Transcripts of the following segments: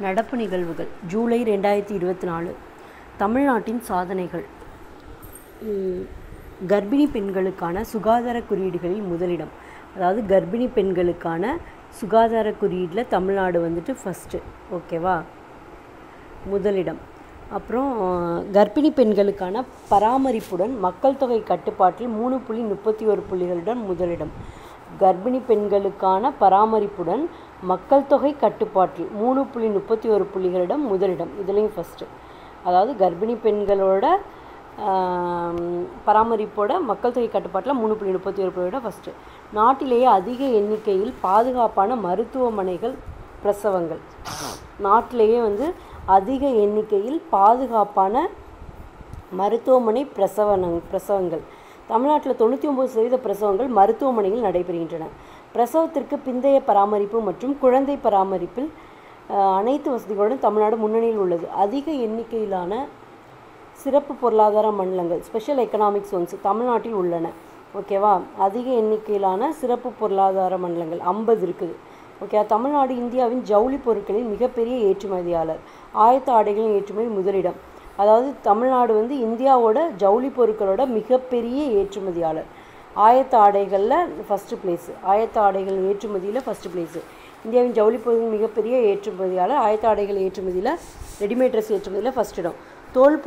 நடப்பு நிகழ்வுகள் ஜூலை 2024 தமிழ்நாட்டின் சாதனைகள். கர்ப்பிணி பெண்களுக்கான சுகாதார குறியீடுகளில் முதலிடம். அதாவது கர்ப்பிணி பெண்களுக்கான சுகாதார குறியீடில் தமிழ்நாடு வந்துட்டு ஃபஸ்ட்டு, ஓகேவா, முதலிடம். அப்புறம் கர்ப்பிணி பெண்களுக்கான பராமரிப்புடன் மக்கள் தொகை கட்டுப்பாட்டில் 3.31 புள்ளிகளுடன் முதலிடம். கர்ப்பிணி பெண்களுக்கான பராமரிப்புடன் மக்கள் தொகை கட்டுப்பாட்டில் 3.31 புள்ளிகளிடம் முதலிடம். இதுலேயும் ஃபஸ்ட்டு. அதாவது கர்ப்பிணி பெண்களோட பராமரிப்போட மக்கள் தொகை கட்டுப்பாட்டில் 3.31 புள்ளியோட ஃபஸ்ட்டு. நாட்டிலேயே அதிக எண்ணிக்கையில் பாதுகாப்பான மருத்துவமனைகள் பிரசவங்கள். நாட்டிலேயே அதிக எண்ணிக்கையில் பாதுகாப்பான மருத்துவமனை பிரசவங்கள். தமிழ்நாட்டில் 99% பிரசவங்கள் மருத்துவமனையில் நடைபெறுகின்றன. பிரசவத்திற்கு பிந்தைய பராமரிப்பு மற்றும் குழந்தை பராமரிப்பில் அனைத்து வசதிகளுடன் தமிழ்நாடு முன்னணியில் உள்ளது. அதிக எண்ணிக்கையிலான சிறப்பு பொருளாதார மண்டலங்கள், ஸ்பெஷல் எக்கனாமிக் ஜோன்ஸ் தமிழ்நாட்டில் உள்ளன. ஓகேவா, அதிக எண்ணிக்கையிலான சிறப்பு பொருளாதார மண்டலங்கள் 50 இருக்குது. ஓகே, தமிழ்நாடு இந்தியாவின் ஜவுளி பொருட்களின் மிகப்பெரிய ஏற்றுமதியாளர். ஆயத்த ஆடைகளின் ஏற்றுமதி முதலிடம். அதாவது தமிழ்நாடு இந்தியாவோட ஜவுளி பொருட்களோட மிகப்பெரிய ஏற்றுமதியாளர். ஆயத்த ஆடைகளில் ஃபஸ்ட்டு பிளேஸு. ஆயத்த ஆடைகள் ஏற்றுமதியில் ஃபஸ்ட்டு பிளேஸு. இந்தியாவின் ஜவுளி பொருட்கள் மிகப்பெரிய ஏற்றுமதியாளர். ஆயத்த ஆடைகள் ஏற்றுமதியில், ரெடிமேட் ட்ரெஸ் ஏற்றுமதியில் ஃபஸ்ட் இடம். தோல்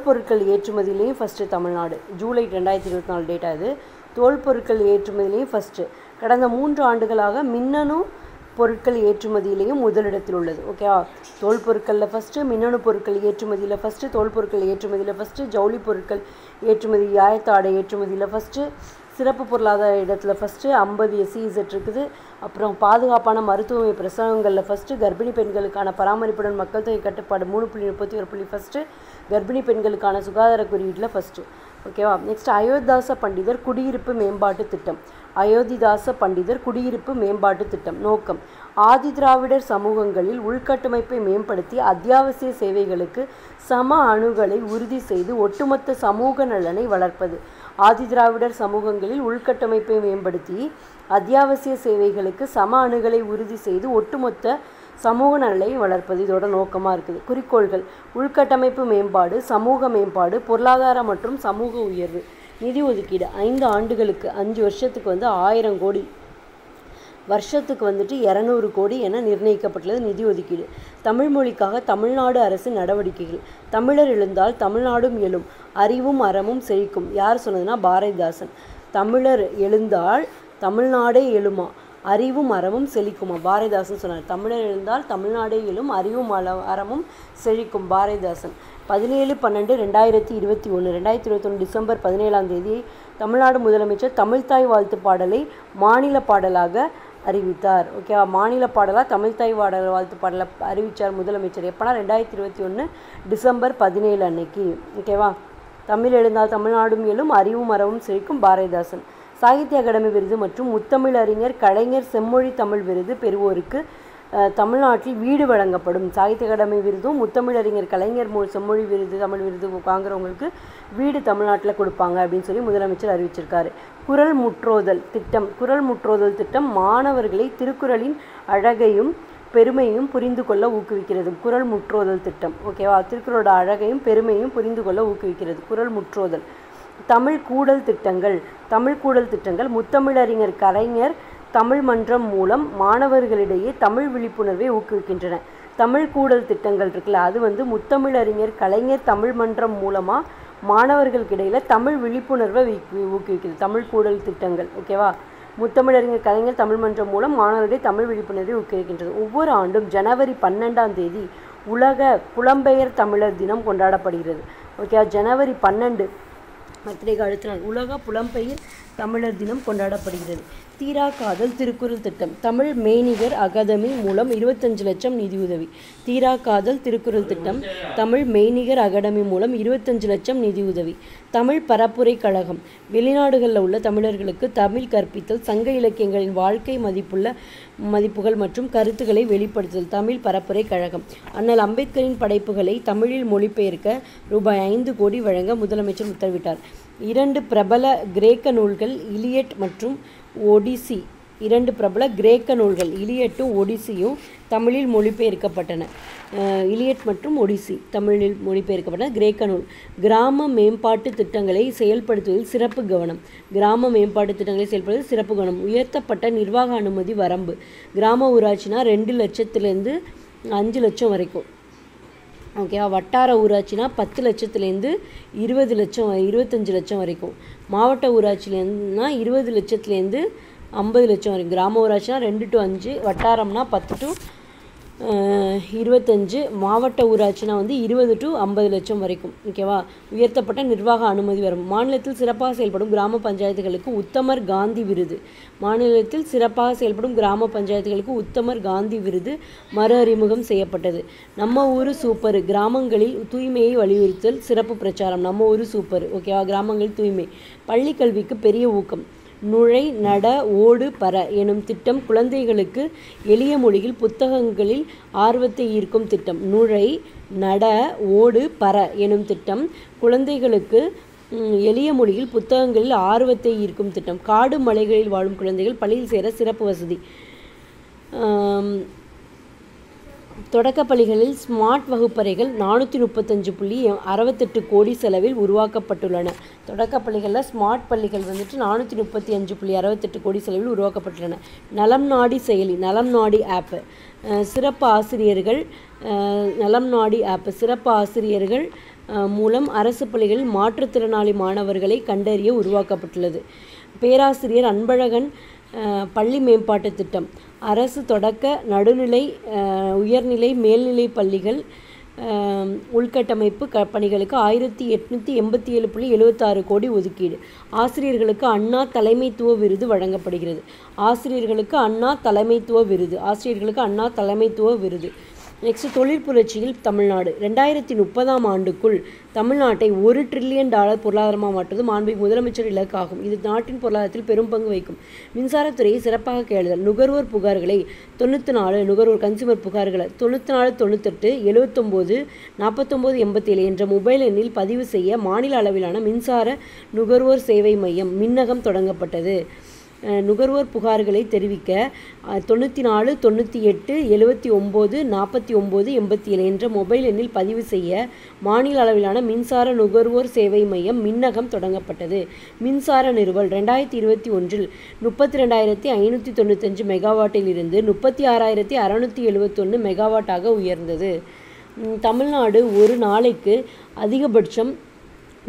பொருட்கள் ஏற்றுமதியிலையும் ஃபஸ்ட்டு தமிழ்நாடு. ஜூலை 2024 டேட்டா இது. தோல் பொருட்கள் ஏற்றுமதியிலையும் ஃபஸ்ட்டு. கடந்த 3 ஆண்டுகளாக மின்னணு பொருட்கள் ஏற்றுமதியிலையும் முதலிடத்தில் உள்ளது. ஓகேவா, தோல் பொருட்களில் ஃபஸ்ட்டு, மின்னணு பொருட்கள் ஏற்றுமதியில் ஃபஸ்ட்டு, தோல் பொருட்கள் ஏற்றுமதியில் ஃபஸ்ட்டு, ஜவுளி பொருட்கள் ஏற்றுமதி, ஆயத்த ஆடை ஏற்றுமதியில் ஃபஸ்ட்டு, சிறப்பு பொருளாதார இடத்துல ஃபஸ்ட்டு, 50 SEZ இருக்குது. அப்புறம் பாதுகாப்பான மருத்துவமனை பிரசவங்களில் ஃபஸ்ட்டு, கர்ப்பிணி பெண்களுக்கான பராமரிப்புடன் மக்கள் தொகை கட்டுப்பாடு 3.31 புள்ளி ஃபஸ்ட்டு, கர்ப்பிணி பெண்களுக்கான சுகாதார குறியீட்டில் ஃபஸ்ட்டு. ஓகேவா, நெக்ஸ்ட் அயோத்திதாச பண்டிதர் குடியிருப்பு மேம்பாட்டு திட்டம். அயோத்திதாச பண்டிதர் குடியிருப்பு மேம்பாட்டு திட்டம் நோக்கம்: ஆதிதிராவிடர் சமூகங்களில் உள்கட்டமைப்பை மேம்படுத்தி அத்தியாவசிய சேவைகளுக்கு சம அணுகலை உறுதி செய்து ஒட்டுமொத்த சமூக நலனை வளர்ப்பது. ஆதிதிராவிடர் சமூகங்களில் உள்கட்டமைப்பை மேம்படுத்தி அத்தியாவசிய சேவைகளுக்கு சம அணுகலை உறுதி செய்து ஒட்டுமொத்த சமூக நலனை வளர்ப்பது இதோட நோக்கமாக இருக்குது. குறிக்கோள்கள்: உள்கட்டமைப்பு மேம்பாடு, சமூக மேம்பாடு, பொருளாதார மற்றும் சமூக உயர்வு. நிதி ஒதுக்கீடு: 5 ஆண்டுகளுக்கு 5 வருஷத்துக்கு 1000 கோடி, வருஷத்துக்கு 200 கோடி என நிர்ணயிக்கப்பட்டுள்ளது நிதி ஒதுக்கீடு. தமிழ் மொழிக்காக தமிழ்நாடு அரசின் நடவடிக்கைகள். தமிழர் எழுந்தால் தமிழ்நாடும் எழும், அறிவும் அறமும் செழிக்கும். யார் சொன்னதுன்னா பாரதிதாசன். தமிழர் எழுந்தால் தமிழ்நாடே எழுமா, அறிவும் அறமும் செழிக்குமா, பாரதிதாசன் சொன்னார். தமிழர் எழுந்தால் தமிழ்நாடே எழும், அறிவும் அறமும் செழிக்கும், பாரதிதாசன். 17/12/2021 2021 டிசம்பர் 17 தமிழ்நாடு முதலமைச்சர் தமிழ்த்தாய் வாழ்த்து பாடலை மாநில பாடலாக அறிவித்தார். ஓகேவா, மாநில பாடலாக தமிழ்த்தாய் வாழ்த்து பாடலை அறிவித்தார் முதலமைச்சர். எப்போனா 2021 டிசம்பர் 17 அன்னைக்கு. ஓகேவா, தமிழ் எழுந்தால் தமிழ்நாடும் எழும், அறிவும் அறமும் செழிக்கும், பாரதிதாசன். சாகித்ய அகாடமி விருது மற்றும் முத்தமிழறிஞர் கலைஞர் செம்மொழி தமிழ் விருது பெறுவோருக்கு தமிழ்நாட்டில் வீடு வழங்கப்படும். சாகித்ய அகாடமி விருதும் முத்தமிழறிஞர் கலைஞர் செம்மொழி விருது தமிழ் விருது வாங்குறவங்களுக்கு வீடு தமிழ்நாட்டில் கொடுப்பாங்க அப்படின்னு சொல்லி முதலமைச்சர் அறிவிச்சிருக்காரு. குரல் முற்றோதல் திட்டம் மாணவர்களை திருக்குறளின் அழகையும் பெருமையும் புரிந்து கொள்ள ஊக்குவிக்கிறது. குரல் முற்றோதல் திட்டம். ஓகேவா, திருக்குறளோட அழகையும் பெருமையும் புரிந்து கொள்ள ஊக்குவிக்கிறது. குரல் முற்றோதல். தமிழ் கூடல் திட்டங்கள் முத்தமிழறிஞர் கலைஞர் தமிழ் மன்றம் மூலம் மாணவர்களிடையே தமிழ் விழிப்புணர்வை ஊக்குவிக்கின்றன. தமிழ் கூடல் திட்டங்கள் இருக்குல்ல, அது முத்தமிழறிஞர் கலைஞர் தமிழ் மன்றம் மூலமாக மாணவர்களுக்கிடையில் தமிழ் விழிப்புணர்வை ஊக்குவிக்கிறது. தமிழ் கூடல் திட்டங்கள். ஓகேவா, முத்தமிழறிஞர் கலைஞர் தமிழ் மன்றம் மூலம் மாணவர்களிடையே தமிழ் விழிப்புணர்வை ஊக்குவிக்கின்றது. ஒவ்வொரு ஆண்டும் ஜனவரி 12 உலக புலம்பெயர் தமிழர் தினம் கொண்டாடப்படுகிறது. ஓகே, ஜனவரி 12 பர்த்டேக்கு அடுத்த நாள் உலக புலம்பெயர் தமிழர் தினம் கொண்டாடப்படுகிறது. தீரா காதல் திருக்குறள் திட்டம். தமிழ் மெய்நிகர் அகாதமி மூலம் 25 லட்சம் நிதியுதவி. தீரா காதல் திருக்குறள் திட்டம். தமிழ் மெய்நிகர் அகாடமி மூலம் 25 லட்சம் நிதியுதவி. தமிழ் பரப்புரை கழகம். வெளிநாடுகளில் உள்ள தமிழர்களுக்கு தமிழ் கற்பித்தல், சங்க இலக்கியங்களின் வாழ்க்கை மதிப்புகள் மற்றும் கருத்துக்களை வெளிப்படுத்துதல். தமிழ் பரப்புரை கழகம். அண்ணல் அம்பேத்கரின் படைப்புகளை தமிழில் மொழிபெயர்க்க ரூபாய் 5 கோடி வழங்க முதலமைச்சர் உத்தரவிட்டார். 2 பிரபல கிரேக்க நூல்கள் இலியட் மற்றும் ஒடிசி 2 பிரபல கிரேக்க நூல்கள் இலியட்டும் ஒடிசியும் தமிழில் மொழிபெயர்க்கப்பட்டன. இலியட் மற்றும் ஒடிசி தமிழில் மொழிபெயர்க்கப்பட்டன. கிரேக்க நூல். கிராம மேம்பாட்டு திட்டங்களை செயல்படுத்துவதில் சிறப்பு கவனம். கிராம மேம்பாட்டு திட்டங்களை செயல்படுத்துவதில் சிறப்பு கவனம். உயர்த்தப்பட்ட நிர்வாக அனுமதி வரம்பு. கிராம ஊராட்சினா 2 லட்சத்துலேருந்து 5 லட்சம் வரைக்கும். ஓகேவா. வட்டார ஊராட்சினா 10 லட்சத்துலேருந்து 20 லட்சம் 25 லட்சம் வரைக்கும். மாவட்ட ஊராட்சியிலேருந்துனா 20 லட்சத்துலேருந்து 50 லட்சம் வரைக்கும். கிராம ஊராட்சினா 2 to 5, வட்டாரம்னா 10 to 25, மாவட்ட ஊராட்சினா 20 to 50 லட்சம் வரைக்கும். ஓகேவா. உயர்த்தப்பட்ட நிர்வாக அனுமதி வரும். மாநிலத்தில் சிறப்பாக செயல்படும் கிராம பஞ்சாயத்துகளுக்கு உத்தமர் காந்தி விருது. மாநிலத்தில் சிறப்பாக செயல்படும் கிராம பஞ்சாயத்துகளுக்கு உத்தமர் காந்தி விருது மறு அறிமுகம் செய்யப்பட்டது. நம்ம ஊரு சூப்பர். கிராமங்களில் தூய்மையை வலியுறுத்தல் சிறப்பு பிரச்சாரம். நம்ம ஊரு சூப்பர். ஓகேவா. கிராமங்களில் தூய்மை. பள்ளி கல்விக்கு பெரிய ஊக்கம். நுழை நட ஓடு பற எனும் திட்டம் குழந்தைகளுக்கு எளிய மொழியில் புத்தகங்களில் ஆர்வத்தை ஈர்க்கும் திட்டம். நுழை நட ஓடு பற எனும் திட்டம் குழந்தைகளுக்கு எளிய மொழியில் புத்தகங்களில் ஆர்வத்தை ஈர்க்கும் திட்டம். காடு மலைகளில் வாழும் குழந்தைகள் பள்ளியில் சேர சிறப்பு வசதி. தொடக்க பள்ளிகளில் ஸ்மார்ட் வகுப்பறைகள் 435.68 கோடி செலவில் உருவாக்கப்பட்டுள்ளன. தொடக்க பள்ளிகளில் ஸ்மார்ட் பள்ளிகள் 435.68 கோடி செலவில் உருவாக்கப்பட்டுள்ளன. நலம் நாடி செயலி. நலம் நாடி ஆப். சிறப்பு ஆசிரியர்கள். நலம் நாடி ஆப் சிறப்பு ஆசிரியர்கள் மூலம் அரசு பள்ளிகளில் மாற்றுத்திறனாளி மாணவர்களை கண்டறிய உருவாக்கப்பட்டுள்ளது. பேராசிரியர் அன்பழகன் பள்ளி மேம்பாட்டு திட்டம். அரசு தொடக்க நடுநிலை உயர்நிலை மேல்நிலை பள்ளிகள் உள்கட்டமைப்பு பணிகளுக்கு 1887.76 கோடி ஒதுக்கீடு. ஆசிரியர்களுக்கு அண்ணா தலைமைத்துவ விருது வழங்கப்படுகிறது. ஆசிரியர்களுக்கு அண்ணா தலைமைத்துவ விருது. நெக்ஸ்ட் தொழில் புரட்சியில் தமிழ்நாடு. 2030ஆம் ஆண்டுக்குள் தமிழ்நாட்டை $1 ட்ரில்லியன் பொருளாதாரமாக மாற்றுவது மாண்புமிகு முதலமைச்சர் இலக்காகும். இது நாட்டின் பொருளாதாரத்தில் பெரும் பங்கு வகிக்கும். மின்சாரத்துறையை சிறப்பாக கையாளுதல். நுகர்வோர் புகார்களை 94 நுகர்வோர் கன்சியூமர் புகார்களை 94 98 79 49 87 என்ற மொபைல் எண்ணில் பதிவு செய்ய மாநில அளவிலான மின்சார நுகர்வோர் சேவை மையம் மின்னகம் தொடங்கப்பட்டது. நுகர்வோர் புகார்களை தெரிவிக்க 94 98 79 49 87 என்ற மொபைல் எண்ணில் பதிவு செய்ய மாநில அளவிலான மின்சார நுகர்வோர் சேவை மையம் மின்னகம் தொடங்கப்பட்டது. மின்சார நிறுவல் 2021 32,595 மெகாவாட்டில் இருந்து 36,671 மெகாவாட்டாக உயர்ந்தது. தமிழ்நாடு ஒரு நாளைக்கு அதிகபட்சம்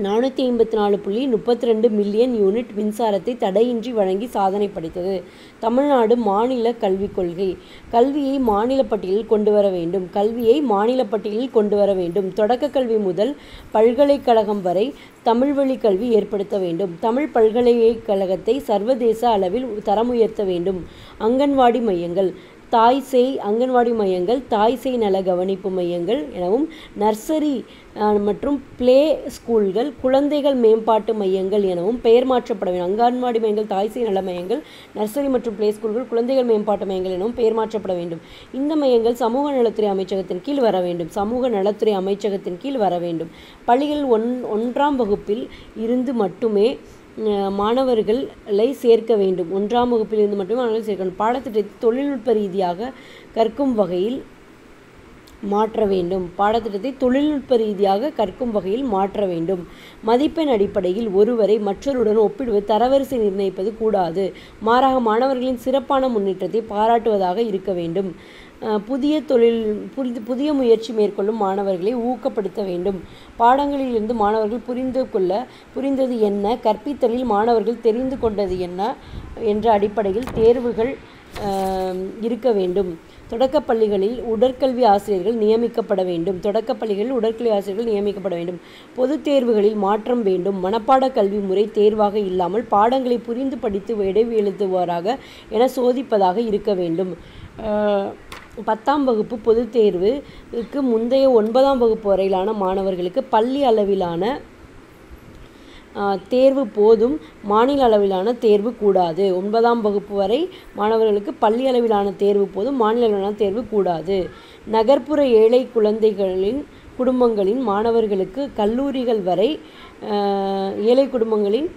454.32 மில்லியன் யூனிட் மின்சாரத்தை தடையின்றி வழங்கி சாதனை படைத்தது. தமிழ்நாடு மாநில கல்விக் கொள்கை. கல்வியை மாநில பட்டியலில் கொண்டு வர வேண்டும். தொடக்க கல்வி முதல் பல்கலைக்கழகம் வரை தமிழ் வழி கல்வி ஏற்படுத்த வேண்டும். தமிழ் பல்கலைக்கழகத்தை சர்வதேச அளவில் தரம் உயர்த்த வேண்டும். அங்கன்வாடி மையங்கள் தாய் சேய் நல கவனிப்பு மையங்கள் எனவும் நர்சரி மற்றும் பிளே ஸ்கூல்கள் குழந்தைகள் மேம்பாட்டு மையங்கள் எனவும் பெயர் மாற்றப்பட வேண்டும். அங்கன்வாடி மையங்கள் தாய் சேய் நல மையங்கள் நர்சரி மற்றும் பிளே ஸ்கூல்கள் குழந்தைகள் மேம்பாட்டு மையங்கள் எனவும் பெயர் மாற்றப்பட வேண்டும். இந்த மையங்கள் சமூக நலத்துறை அமைச்சகத்தின் கீழ் வர வேண்டும். பள்ளிகளில் 1ஆம் வகுப்பில் இருந்து மட்டுமே மாணவர்களை சேர்க்க வேண்டும். 1ஆம் வகுப்பில் இருந்து மட்டுமே மாணவர்கள் சேர்க்க வேண்டும். பாடத்திட்டத்தை தொழில்நுட்ப ரீதியாக கற்கும் வகையில் மாற்ற வேண்டும். மதிப்பெண் அடிப்படையில் ஒருவரை மற்றொருடன் ஒப்பிடுவது தரவரிசை நிர்ணயிப்பது கூடாது. மாறாக மாணவர்களின் சிறப்பான முன்னேற்றத்தை பாராட்டுவதாக இருக்க வேண்டும். புதிய முயற்சி மேற்கொள்ளும் மாணவர்களை ஊக்கப்படுத்த வேண்டும். பாடங்களில் இருந்து மாணவர்கள் புரிந்தது என்ன, கற்பித்தலில் மாணவர்கள் தெரிந்து கொண்டது என்ன என்ற அடிப்படையில் தேர்வுகள் இருக்க வேண்டும். தொடக்கப்பள்ளிகளில் உடற்கல்வி ஆசிரியர்கள் நியமிக்கப்பட வேண்டும். பொதுத் தேர்வுகளில் மாற்றம் வேண்டும். மனப்பாட கல்வி முறை தேர்வாக இல்லாமல் பாடங்களை புரிந்து படித்து விடைவு எழுதுவாராக என சோதிப்பதாக இருக்க வேண்டும். 10ஆம் வகுப்பு பொதுத் தேர்வுக்கு முந்தைய 9ஆம் வகுப்பு வரையிலான மாணவர்களுக்கு பள்ளி அளவிலான தேர்வு போதும், மாநில அளவிலான தேர்வு கூடாது. 9ஆம் வகுப்பு வரை மாணவர்களுக்கு பள்ளி அளவிலான தேர்வு போதும், மாநில அளவிலான தேர்வு கூடாது. நகர்ப்புற ஏழை குடும்பங்களின் மாணவர்களுக்கு கல்லூரிகள் வரை ஏழை குடும்பங்களின்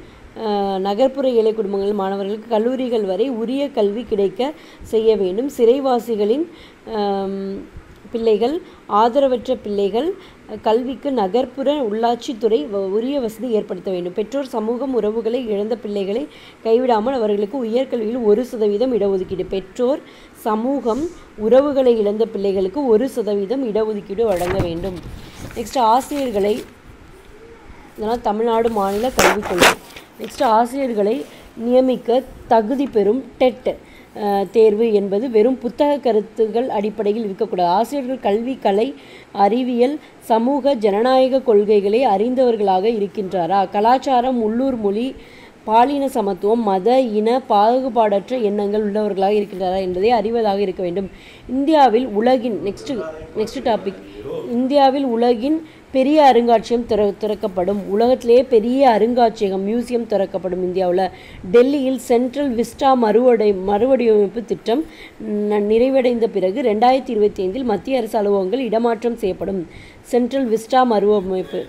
நகர்ப்புற ஏழை குடும்பங்கள் மாணவர்களுக்கு கல்லூரிகள் வரை உரிய கல்வி கிடைக்க செய்ய வேண்டும். சிறைவாசிகளின் பிள்ளைகள், ஆதரவற்ற பிள்ளைகள் கல்விக்கு நகர்ப்புற உள்ளாட்சித்துறை உரிய வசதி ஏற்படுத்த வேண்டும். பெற்றோர் சமூகம் உறவுகளை இழந்த பிள்ளைகளை கைவிடாமல் அவர்களுக்கு உயர்கல்வியில் 1% இடஒதுக்கீடு. பெற்றோர் சமூகம் உறவுகளை இழந்த பிள்ளைகளுக்கு 1% இடஒதுக்கீடு வழங்க வேண்டும். நெக்ஸ்ட் ஆசிரியர்களை, இதெல்லாம் தமிழ்நாடு மாநில கல்விக் கொள்கை. நெக்ஸ்ட் ஆசிரியர்களை நியமிக்க தகுதி பெறும் டெட் தேர்வு என்பது வெறும் புத்தக கருத்துகள் அடிப்படையில் இருக்கக்கூடாது. ஆசிரியர்கள் கல்வி, கலை, அறிவியல், சமூக ஜனநாயக கொள்கைகளை அறிந்தவர்களாக இருக்கின்றாரா? கலாச்சாரம், உள்ளூர் மொழி, பாலின சமத்துவம், மத இன பாகுபாடற்ற எண்ணங்கள் உள்ளவர்களாக இருக்கின்றாரா என்பதை அறிவதாக இருக்க வேண்டும். இந்தியாவில் உலகின் நெக்ஸ்ட் டாபிக், இந்தியாவில் உலகின் பெரிய அருங்காட்சியகம் திறக்கப்படும். உலகத்திலேயே பெரிய அருங்காட்சியகம் மியூசியம் திறக்கப்படும் இந்தியாவில். டெல்லியில் சென்ட்ரல் விஸ்டா மறுவடிவமைப்பு திட்டம் நிறைவடைந்த பிறகு 2025 மத்திய அரசு அலுவலகங்கள் இடமாற்றம் செய்யப்படும். சென்ட்ரல் விஸ்டா மறுவமைப்பு.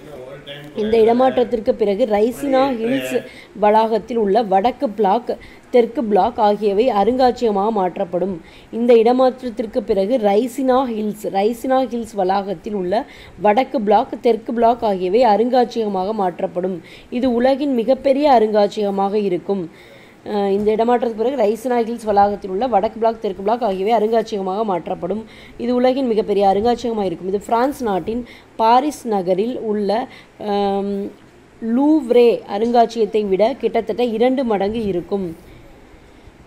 இந்த இடமாற்றத்திற்கு பிறகு ரைசினா ஹில்ஸ் வளாகத்தில் உள்ள வடக்கு பிளாக், தெற்கு பிளாக் ஆகியவை அருங்காட்சியகமாக மாற்றப்படும். இந்த இடமாற்றத்திற்கு பிறகு ரைசினா ஹில்ஸ் வளாகத்தில் உள்ள வடக்கு பிளாக், தெற்கு பிளாக் ஆகியவை அருங்காட்சியகமாக மாற்றப்படும். இது உலகின் மிகப்பெரிய அருங்காட்சியகமாக இருக்கும். இந்த இடமாற்றத்துக்கு பிறகு ரைசினா ஹில்ஸ் வளாகத்தில் உள்ள வடக்கு பிளாக், தெற்கு பிளாக் ஆகியவை அருங்காட்சியகமாக மாற்றப்படும். இது உலகின் மிகப்பெரிய அருங்காட்சியகமாக இருக்கும். இது பிரான்ஸ் நாட்டின் பாரிஸ் நகரில் உள்ள லூவ்ரே அருங்காட்சியகத்தை விட கிட்டத்தட்ட 2 மடங்கு இருக்கும்.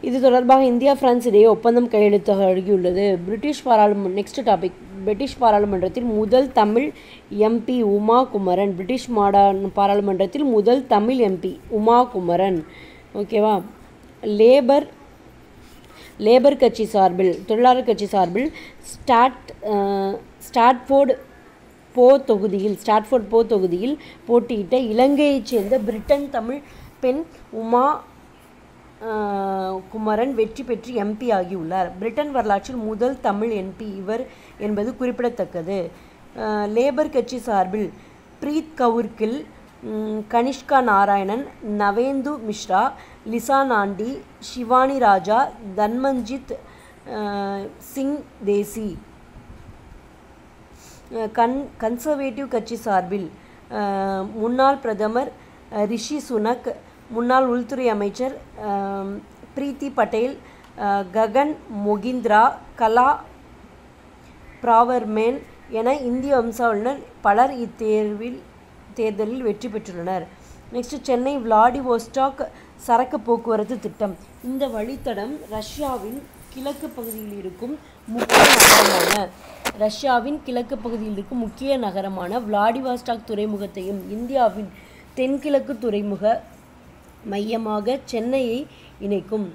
இது தொடர்பாக இந்தியா, பிரான்ஸ் இடையே ஒப்பந்தம் கையெழுத்தாகியுள்ளது. நெக்ஸ்ட் டாபிக், பிரிட்டிஷ் பாராளுமன்றத்தில் முதல் தமிழ் எம்பி உமா குமரன். பிரிட்டிஷ் பாராளுமன்றத்தில் முதல் தமிழ் எம்பி உமா குமரன். ஓகேவா? லேபர் கட்சி சார்பில், தொழிலாளர் கட்சி சார்பில் ஸ்டாட்ஃபோர்ட் போ தொகுதியில் போட்டியிட்ட இலங்கையைச் சேர்ந்த பிரிட்டன் தமிழ் பெண் உமா குமரன் வெற்றி பெற்று எம்பி ஆகியுள்ளார். பிரிட்டன் வரலாற்றில் முதல் தமிழ் எம்பி இவர் என்பது குறிப்பிடத்தக்கது. லேபர் கட்சி சார்பில் பிரீத் கவுர் கில், கனிஷ்கா நாராயணன், நவேந்து மிஸ்ரா, லிசா நாண்டி, ஷிவானி ராஜா, தன்மஞ்சித் சிங் தேசி. கன்சர்வேட்டிவ் கட்சி சார்பில் முன்னாள் பிரதமர் ரிஷி சுனக், முன்னாள் உள்துறை அமைச்சர் பிரீத்தி பட்டேல், ககன் மொகிந்திரா, கலா பிராவர்மேன் என இந்திய வம்சாவளியினர் பலர் தேர்தலில் வெற்றி பெற்றுள்ளனர். நெக்ஸ்ட், சென்னை விளாடிவோஸ்டாக் சரக்கு போக்குவரத்து திட்டம். இந்த வழித்தடம் ரஷ்யாவின் கிழக்கு பகுதியில் இருக்கும் முக்கிய நகரமான விளாடிவாஸ்டாக் துறைமுகத்தையும் இந்தியாவின் தென்கிழக்கு துறைமுக மையமாக சென்னையை இணைக்கும்.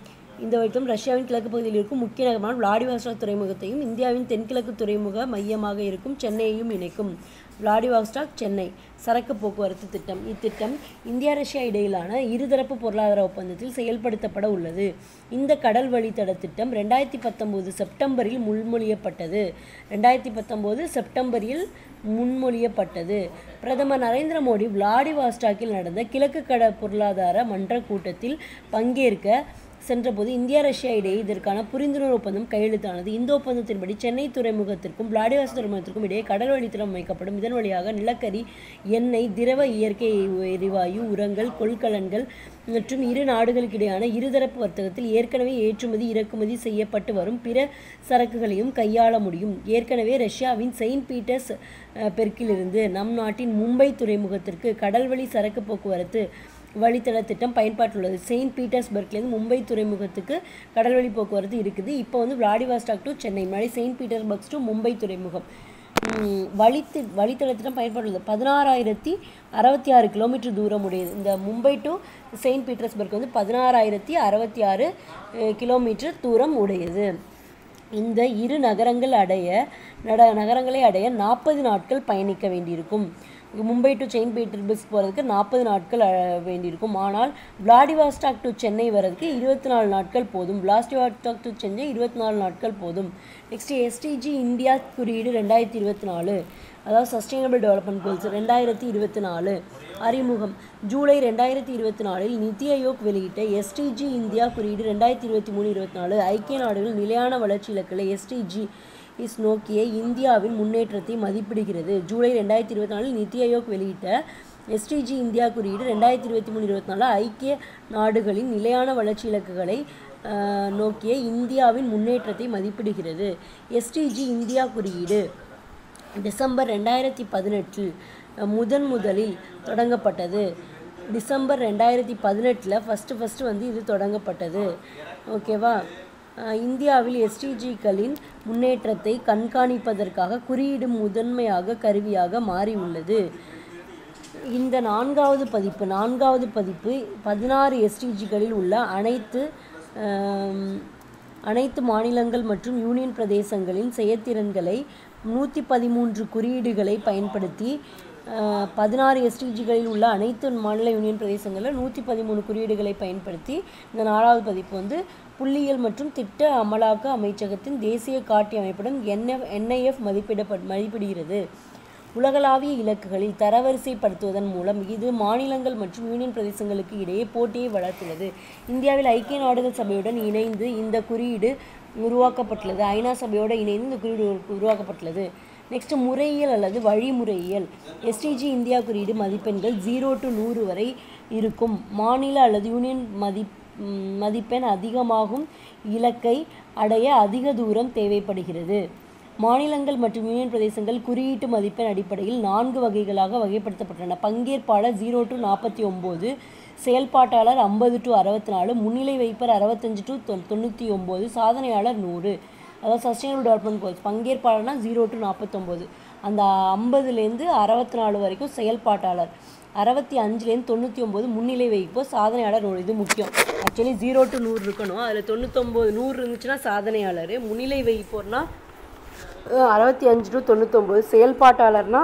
இந்த வழித்தடம் ரஷ்யாவின் கிழக்கு பகுதியில் இருக்கும் முக்கிய நகரமான விளாடிவாஸ்டாக் துறைமுகத்தையும் இந்தியாவின் தென்கிழக்கு துறைமுக மையமாக இருக்கும் சென்னையையும் இணைக்கும். விளாடிவாஸ்டாக் சென்னை சரக்கு போக்குவரத்து திட்டம். இத்திட்டம் இந்தியா, ரஷ்யா இடையிலான இருதரப்பு பொருளாதார ஒப்பந்தத்தில் செயல்படுத்தப்பட உள்ளது. இந்த கடல் வழித்தட திட்டம் 2019 செப்டம்பரில் முன்மொழியப்பட்டது. பிரதமர் நரேந்திர மோடி விளாடிவாஸ்டாக்கில் நடந்த கிழக்கு கடல் பொருளாதார மன்ற கூட்டத்தில் பங்கேற்க சென்றபோது இந்தியா, ரஷ்யா இடையே இதற்கான புரிந்துணர்வு ஒப்பந்தம் கையெழுத்தானது. இந்த ஒப்பந்தத்தின்படி சென்னை துறைமுகத்திற்கும் விளாடிவாஸ்டாக் துறைமுகத்திற்கும் இடையே கடல் வழித்தடம் அமைக்கப்படும். இதன் வழியாக நிலக்கரி, எண்ணெய், திரவ இயற்கை எரிவாயு, உரங்கள், கொள்கலன்கள் மற்றும் இரு நாடுகளுக்கிடையான இருதரப்பு வர்த்தகத்தில் ஏற்கனவே ஏற்றுமதி, இறக்குமதி செய்யப்பட்டு வரும் பிற சரக்குகளையும் கையாள முடியும். ஏற்கனவே ரஷ்யாவின் செயின்ட் பீட்டர்ஸ் பெர்க்கிலிருந்து நம் நாட்டின் மும்பை துறைமுகத்திற்கு கடல்வழி சரக்கு போக்குவரத்து வழித்தட திட்டம் பயன்பாட்டுள்ளது. செயின்ட் பீட்டர்ஸ்பர்க்லேருந்து மும்பை துறைமுகத்துக்கு கடல்வழி போக்குவரத்து இருக்குது. இப்போ விளாடிவாஸ்டாக் டு சென்னை, முன்னாடி செயின்ட் பீட்டர்ஸ்பர்க் டு மும்பை துறைமுகம் வழித்தட திட்டம் பயன்பாட்டுள்ளது. 16,066 கிலோமீட்டர் தூரம் உடையது. இந்த Mumbai to Saint Petersburg 16,066 kilometre தூரம் உடையது. இந்த இரு நகரங்களை அடைய 40 நாட்கள் பயணிக்க வேண்டியிருக்கும். மும்பை டு செயின்ட் பீட்டர்ஸ்பர்க் போகிறதுக்கு 40 நாட்கள் வேண்டியிருக்கும். ஆனால் விளாடிவாஸ்டாக் டு சென்னை வர்றதுக்கு 24 நாட்கள் போதும். விளாடிவாஸ்டாக் டு சென்னை 24 நாட்கள் போதும். நெக்ஸ்ட்டு எஸ்டிஜி இந்தியா குறியீடு 2024, அதாவது சஸ்டைனபிள் டெவலப்மெண்ட் கோல்ஸ் 2024 அறிமுகம். ஜூலை 2024 நிதி ஆயோக் வெளியிட்ட எஸ்டிஜி இந்தியா குறியீடு 2023-24 ஐக்கிய நாடுகள் நிலையான வளர்ச்சி இலக்குகளை எஸ்டிஜி நோக்கிய இந்தியாவின் முன்னேற்றத்தை மதிப்பிடுகிறது. ஜூலை 2024 நிதி ஆயோக் வெளியிட்ட எஸ்டிஜி இந்தியா குறியீடு 2023-24 ஐக்கிய நாடுகளின் நிலையான வளர்ச்சி இலக்குகளை நோக்கிய இந்தியாவின் முன்னேற்றத்தை மதிப்பிடுகிறது. எஸ்டிஜி இந்தியா குறியீடு டிசம்பர் 2018 முதலில் தொடங்கப்பட்டது. டிசம்பர் 2018 ஃபஸ்ட்டு வந்து இது தொடங்கப்பட்டது. ஓகேவா? இந்தியாவில் எஸ்டிஜிக்களின் முன்னேற்றத்தை கண்காணிப்பதற்காக குறியீடு முதன்மையாக கருவியாக மாறியுள்ளது. இந்த நான்காவது பதிப்பு 16 எஸ்டிஜிகளில் உள்ள அனைத்து மாநிலங்கள் மற்றும் யூனியன் பிரதேசங்களின் செயற்திறன்களை 113 குறியீடுகளை பயன்படுத்தி 16 எஸ்டிஜிகளில் உள்ள அனைத்து மாநில யூனியன் பிரதேசங்களில் 113 குறியீடுகளை பயன்படுத்தி இந்த 4வது பதிப்பு வந்து புள்ளியியல் மற்றும் திட்ட அமலாக்க அமைச்சகத்தின் தேசிய காட்டி அமைப்புடன் NIF மதிப்பிடுகிறது. உலகளாவிய இலக்குகளில் தரவரிசைப்படுத்துவதன் மூலம் இது மாநிலங்கள் மற்றும் யூனியன் பிரதேசங்களுக்கு இடையே போட்டியை வளர்த்துள்ளது. இந்தியாவில் ஐக்கிய நாடுகள் சபையுடன் இணைந்து இந்த குறியீடு உருவாக்கப்பட்டுள்ளது. ஐநா சபையோடு இணைந்து இந்த குறியீடு உருவாக்கப்பட்டுள்ளது. நெக்ஸ்ட் முறையியல் அல்லது வழிமுறையியல். எஸ்டிஜி இந்தியா குறியீடு மதிப்பெண்கள் 0 to 100 வரை இருக்கும். மாநில அல்லது யூனியன் மதிப்பெண் அதிகமாகும் இலக்கை அடைய அதிக தூரம் தேவைப்படுகிறது. மாநிலங்கள் மற்றும் யூனியன் பிரதேசங்கள் குறியீட்டு மதிப்பெண் அடிப்படையில் 4 வகைகளாக வகைப்படுத்தப்பட்டுள்ளன. பங்கேற்பாளர் 0 to 49, செயல்பாட்டாளர் 50 to 64, முன்னிலை வைப்பர் 65 to 99, சாதனையாளர் 100. அதாவது சஸ்டைனபிள் டெவலப்மெண்ட் கோல்ஸ். பங்கேற்பாளர்னா 0 to 49, அந்த 50லேருந்து 64 வரைக்கும் செயல்பாட்டாளர், 65லேருந்து 99 முன்னிலை வைப்போர், சாதனையாளர் 100. இது முக்கியம். ஆக்சுவலி 0 to 100 இருக்கணும். அதில் 99 100 இருந்துச்சுன்னா சாதனையாளர், முன்னிலை வைப்போர்னா 65 to 99, செயல்பாட்டாளர்னா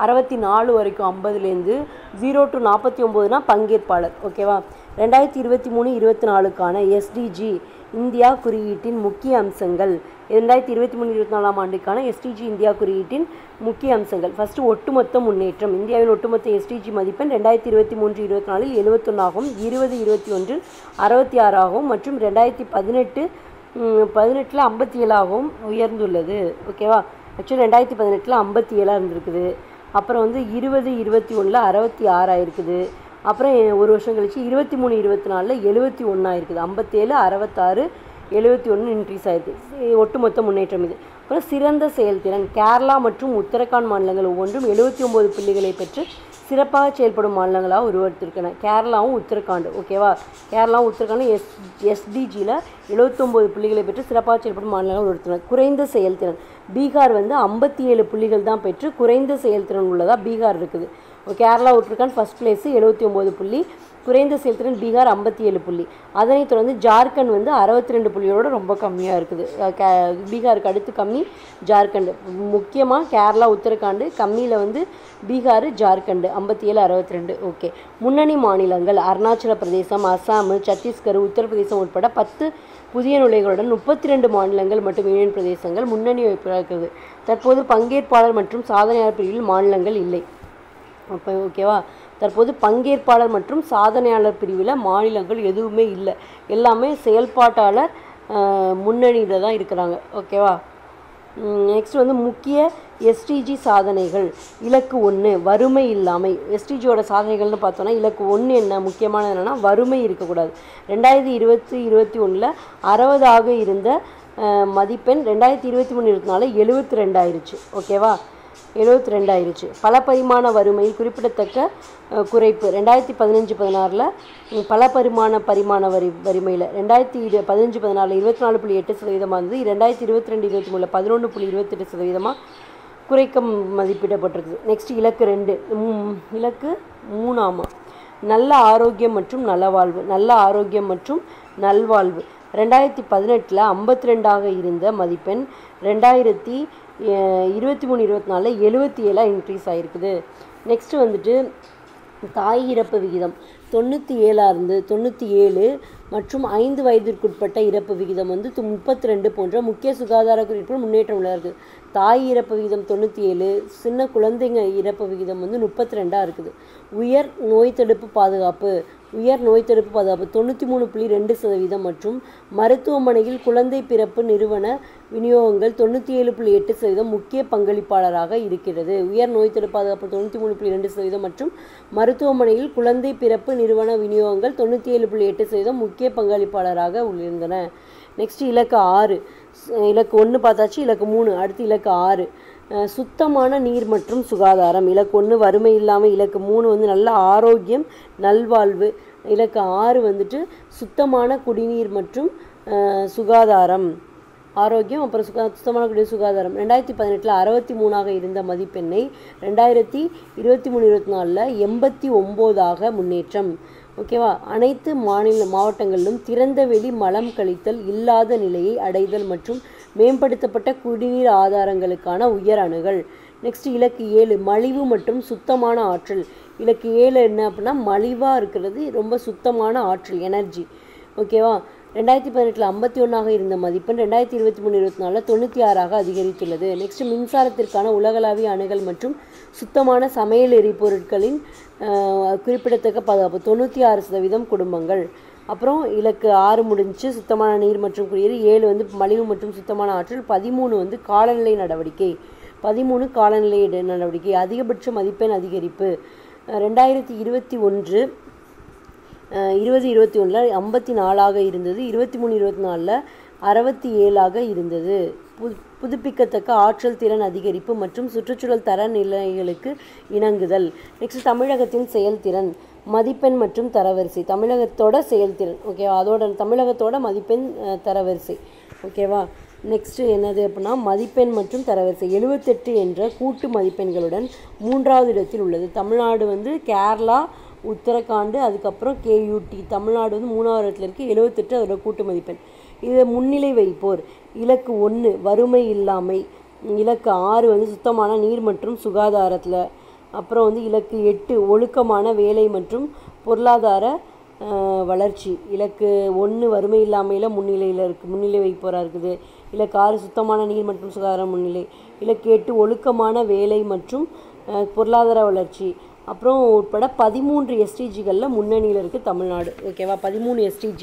64 வரைக்கும் 50லேருந்து, 0 to 49னா பங்கேற்பாளர். ஓகேவா? 2023-24க்கான எஸ்டிஜி இந்தியா குறியீட்டின் முக்கிய அம்சங்கள். 2023-24 ஆண்டுக்கான எஸ்டிஜி இந்தியா குறியீட்டின் முக்கிய அம்சங்கள். ஃபஸ்ட்டு ஒட்டுமொத்த முன்னேற்றம். இந்தியாவின் ஒட்டுமொத்த எஸ்டிஜி மதிப்பெண் 2023-24 71 ஆகவும், 2021 66 ஆகவும் மற்றும் 2018 57 ஆகவும் உயர்ந்துள்ளது. ஓகேவா? ஆக்சுவலி 2018 57 இருந்திருக்குது. அப்புறம் வந்து 2021 66 ஆயிருக்குது. அப்புறம் ஒரு வருஷம் கழிச்சு 23-24 71 ஆயிருக்குது. 57 66 71 இன்க்ரீஸ் ஆயிருக்கு. ஒட்டுமொத்த முன்னேற்றம் இது. அப்புறம் சிறந்த செயல்திறன். கேரளா மற்றும் உத்தரகாண்ட் மாநிலங்கள் ஒவ்வொன்றும் 79 புள்ளிகளை பெற்று சிறப்பாக செயல்படும் மாநிலங்களாக உருவெடுத்திருக்கின்றன. கேரளாவும் உத்தரகாண்ட். ஓகேவா? கேரளாவும் உத்தரகாண்டும் எஸ்டிஜியில் 79 புள்ளிகளை பெற்று சிறப்பாக செயல்படும் மாநிலங்கள் உருவெடுத்திருக்கின்றன. குறைந்த செயல்திறன். பீகார் வந்து 57 புள்ளிகள் தான் பெற்று குறைந்த செயல்திறன் உள்ளதாக பீகார் இருக்குது. கேரளா உத்தரகாண்ட் ஃபஸ்ட் பிளேஸு 79 புள்ளி, குறைந்த செயல்திறன் பீகார் 57 புள்ளி. அதனைத் தொடர்ந்து ஜார்க்கண்ட் வந்து 62 புள்ளியோட ரொம்ப கம்மியாக இருக்குது. பீகாருக்கு அடுத்து கம்மி ஜார்க்கண்ட். முக்கியமாக கேரளா உத்தரகாண்ட், கம்மியில் வந்து பீகார் ஜார்க்கண்ட் 57 62. ஓகே. முன்னணி மாநிலங்கள் அருணாச்சல பிரதேசம், அசாம், சத்தீஸ்கர், உத்தரப்பிரதேசம் உட்பட 10 புதிய நுழைகளுடன் 32 மாநிலங்கள் மற்றும் யூனியன் பிரதேசங்கள் முன்னணி வைப்பாக இருக்குது. தற்போது பங்கேற்பாளர் மற்றும் சாதனையாளர் பிரிவில் மாநிலங்கள் இல்லை. அப்போ ஓகேவா? தற்போது பங்கேற்பாளர் மற்றும் சாதனையாளர் பிரிவில் மாநிலங்கள் எதுவுமே இல்லை. எல்லாமே செயல்பாட்டாளர் முன்னணியில் தான் இருக்கிறாங்க. ஓகேவா? நெக்ஸ்ட் வந்து முக்கிய எஸ்டிஜி சாதனைகள். இலக்கு 1 வறுமை இல்லாமை. எஸ்டிஜியோட சாதனைகள்னு பார்த்தோன்னா இலக்கு 1 என்ன முக்கியமானது என்னென்னா வறுமை இருக்கக்கூடாது. 2020-21 60 இருந்த மதிப்பெண் 2023-24 72 ஆயிடுச்சு. ஓகேவா? 72 ஆயிடுச்சு. பல பரிமாண வறுமையில் குறிப்பிடத்தக்க குறைப்பு. 2015-16 பல பரிமாண வறுமையில் 2015-16 24.8% இருந்தது. 2022-23 11.28% குறைக்க மதிப்பிடப்பட்டிருக்குது. நெக்ஸ்ட் இலக்கு 2. இலக்கு 3 நல்ல ஆரோக்கியம் மற்றும் நலவாழ்வு. நல்ல ஆரோக்கியம் மற்றும் நல்வாழ்வு. 2018 52 இருந்த மதிப்பெண் 23 24 77 இன்க்ரீஸ் ஆகிருக்குது. நெக்ஸ்ட்டு வந்துட்டு தாய் இறப்பு விகிதம் 97 இருந்து 97 மற்றும் 5 வயதிற்குட்பட்ட இறப்பு விகிதம் வந்து 32 போன்ற முக்கிய சுகாதார குறிப்புகள் முன்னேற்றம் உள்ளது. தாய் இறப்பு விகிதம் 97, சின்ன குழந்தைங்க இறப்பு விகிதம் வந்து 32 இருக்குது. உயர் நோய் தடுப்பு பாதுகாப்பு 93.2% மற்றும் மருத்துவமனையில் குழந்தை பிறப்பு நிறுவன விநியோகங்கள் 97.8% முக்கிய பங்களிப்பாளராக இருக்கிறது. உயர் நோய் தடுப்பு பாதுகாப்பு 93.2% மற்றும் மருத்துவமனையில் குழந்தை பிறப்பு நிறுவன விநியோகங்கள் 97.8% முக்கிய பங்களிப்பாளராக இருந்தன. நெக்ஸ்ட் இலக்கு 6, இலக்கு 1 பார்த்தாச்சு, இலக்கு 3, அடுத்து இலக்கு 6 சுத்தமான நீர் மற்றும் சுகாதாரம். இலக்கு 1 வறுமை இல்லாமல், இலக்கு 3 வந்து நல்ல ஆரோக்கியம் நல்வாழ்வு, இலக்கு 6 வந்துட்டு சுத்தமான குடிநீர் மற்றும் சுகாதாரம், ஆரோக்கியம் அப்புறம் சுத்தமான குடிநீர் சுகாதாரம். 2018 63ஆக இருந்த மதிப்பெண்ணை 2023-24 89ஆக முன்னேற்றம். ஓகேவா. அனைத்து மாவட்டங்களிலும் திறந்த வெளி மலம் கழித்தல் இல்லாத நிலையை அடைதல் மற்றும் மேம்படுத்தப்பட்ட குடிநீர் ஆதாரங்களுக்கான உயர் அணுகல். நெக்ஸ்ட் இலக்கு 7 மலிவு மற்றும் சுத்தமான ஆற்றல். இலக்கு 7 என்ன அப்படின்னா மலிவாக இருக்கிறது, ரொம்ப சுத்தமான ஆற்றல் எனர்ஜி. ஓகேவா. 2018 51ஆக இருந்த மதிப்பெண் 2023-24 96ஆக அதிகரித்துள்ளது. நெக்ஸ்ட் மின்சாரத்திற்கான உலகளாவிய அணுகல் மற்றும் சுத்தமான சமையல் எரிபொருட்களின் குறிப்பிடத்தக்க பாதுகாப்பு 96% குடும்பங்கள். அப்புறம் இலக்கு 6 முடிஞ்சு சுத்தமான நீர் மற்றும் குடிநீர். 7 வந்து மலிவு மற்றும் சுத்தமான ஆற்றல். 13 வந்து காலநிலை நடவடிக்கை. 13 காலநிலை நடவடிக்கை. அதிகபட்ச மதிப்பெண் அதிகரிப்பு 2021 2021 54ஆக இருந்தது, 23-24 67ஆக இருந்தது. புதுப்பிக்கத்தக்க ஆற்றல் திறன் அதிகரிப்பு மற்றும் சுற்றுச்சூழல் தர நிலைகளுக்கு இணங்குதல். நெக்ஸ்ட் தமிழகத்தின் செயல்திறன் மதிப்பெண் மற்றும் தரவரிசை. தமிழகத்தோட செயல்திறன் ஓகேவா, அதோட தமிழகத்தோட மதிப்பெண் தரவரிசை. ஓகேவா. நெக்ஸ்ட்டு என்னது அப்படின்னா மதிப்பெண் மற்றும் தரவரிசை 78 என்ற கூட்டு மதிப்பெண்களுடன் 3வது இடத்தில் உள்ளது. தமிழ்நாடு வந்து கேரளா, உத்தரகாண்ட், அதுக்கப்புறம் KUT. தமிழ்நாடு வந்து 3வது இடத்துல இருக்குது, 78 அதோட கூட்டு மதிப்பெண். இதை முன்னிலை வைப்போர் இலக்கு 1 வறுமை இல்லாமை, இலக்கு 6 வந்து சுத்தமான நீர் மற்றும் சுகாதாரத்தில், அப்புறம் வந்து இலக்கு 8 ஒழுக்கமான வேலை மற்றும் பொருளாதார வளர்ச்சி. இலக்கு 1 வறுமை இல்லாமையில் முன்னிலை வைப்போராக இருக்குது. இலக்கு 6 சுத்தமான நீர் மற்றும் சுகாதாரம் முன்னிலை. இலக்கு 8 ஒழுக்கமான வேலை மற்றும் பொருளாதார வளர்ச்சி. அப்புறம் உட்பட 13 SDGகளில் முன்னணியில் இருக்குது தமிழ்நாடு. ஓகேவா. 13 SDG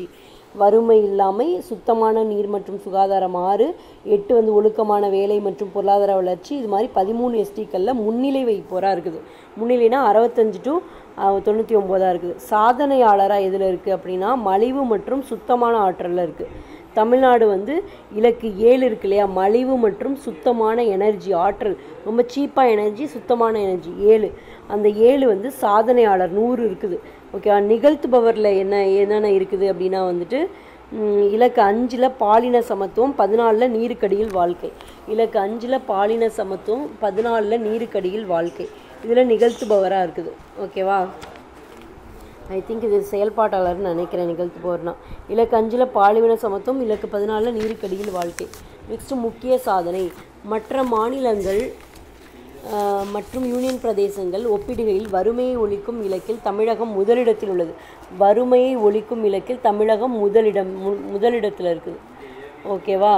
வறுமை இல்லாமை, சுத்தமான நீர் மற்றும் சுகாதாரம் 6, 8 வந்து ஒழுக்கமான வேலை மற்றும் பொருளாதார வளர்ச்சி. இது மாதிரி 13 SDகளில் முன்னிலை வைப்போராக இருக்குது. முன்னிலைனா 65 to 99 இருக்குது. சாதனையாளராக எதில் இருக்குது அப்படின்னா மலிவு மற்றும் சுத்தமான ஆற்றலில் இருக்குது. தமிழ்நாடு வந்து இலக்கு 7 இருக்கு இல்லையா, மலிவு மற்றும் சுத்தமான எனர்ஜி ஆற்றல், ரொம்ப சீப்பாக எனர்ஜி, சுத்தமான எனர்ஜி 7. அந்த 7 வந்து சாதனையாளர் 100 இருக்குது. ஓகேவா. நிகழ்த்துபவரில் என்னென்ன இருக்குது அப்படின்னா வந்துட்டு இலக்கு 5 பாலின சமத்துவம், 14 நீருக்கடியில் வாழ்க்கை. இலக்கு 5 பாலின சமத்துவம், 14 நீருக்கடியில் வாழ்க்கை. இதில் நிகழ்த்துபவராக இருக்குது. ஓகேவா. ஐ திங்க் இது செயல்பாட்டாளர்னு நினைக்கிறேன் நிகழ்த்துபவர்னா. இலக்கு 5 பாலின சமத்துவம், இலக்கு 14 நீருக்கடியில் வாழ்க்கை. நெக்ஸ்ட் முக்கிய சாதனை மற்ற மாநிலங்கள் மற்றும் யூனியன் பிரதேசங்கள் ஒப்பிடுகையில் வறுமையை ஒழிக்கும் இலக்கில் தமிழகம் முதலிடத்தில் உள்ளது. வறுமையை ஒழிக்கும் இலக்கில் தமிழகம் முதலிடத்தில் இருக்குது. ஓகேவா.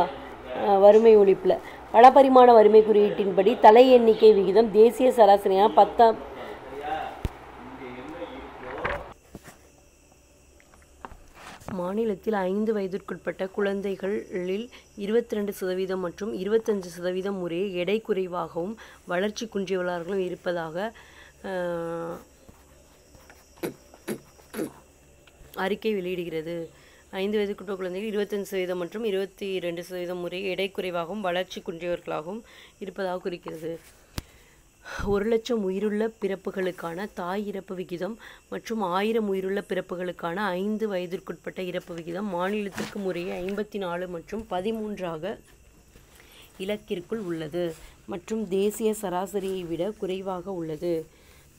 வறுமை ஒழிப்பில் பலபரிமாண வறுமை குறியீட்டின்படி தலை எண்ணிக்கை விகிதம் தேசிய சராசரியான 10 மாநிலத்தில் 5 வயதிற்குட்பட்ட குழந்தைகளில் 22% மற்றும் 25% முறையே எடை குறைவாகவும் வளர்ச்சி குன்றியவர்களும் இருப்பதாக அறிக்கை வெளியிடுகிறது. 5 வயதிற்குட்பட்ட குழந்தைகள் 25% மற்றும் 22% முறையே எடை குறைவாகவும் வளர்ச்சி குன்றியவர்களாகவும் இருப்பதாக குறிக்கிறது. 1,00,000 உயிருள்ள பிறப்புகளுக்கான தாய் இறப்பு விகிதம் மற்றும் 1000 உயிருள்ள பிறப்புகளுக்கான 5 வயதிற்குட்பட்ட இறப்பு விகிதம் மாநிலத்திற்கு முறையே 54 மற்றும் 13ஆக இலக்கிற்குள் உள்ளது மற்றும் தேசிய சராசரியை விட குறைவாக உள்ளது.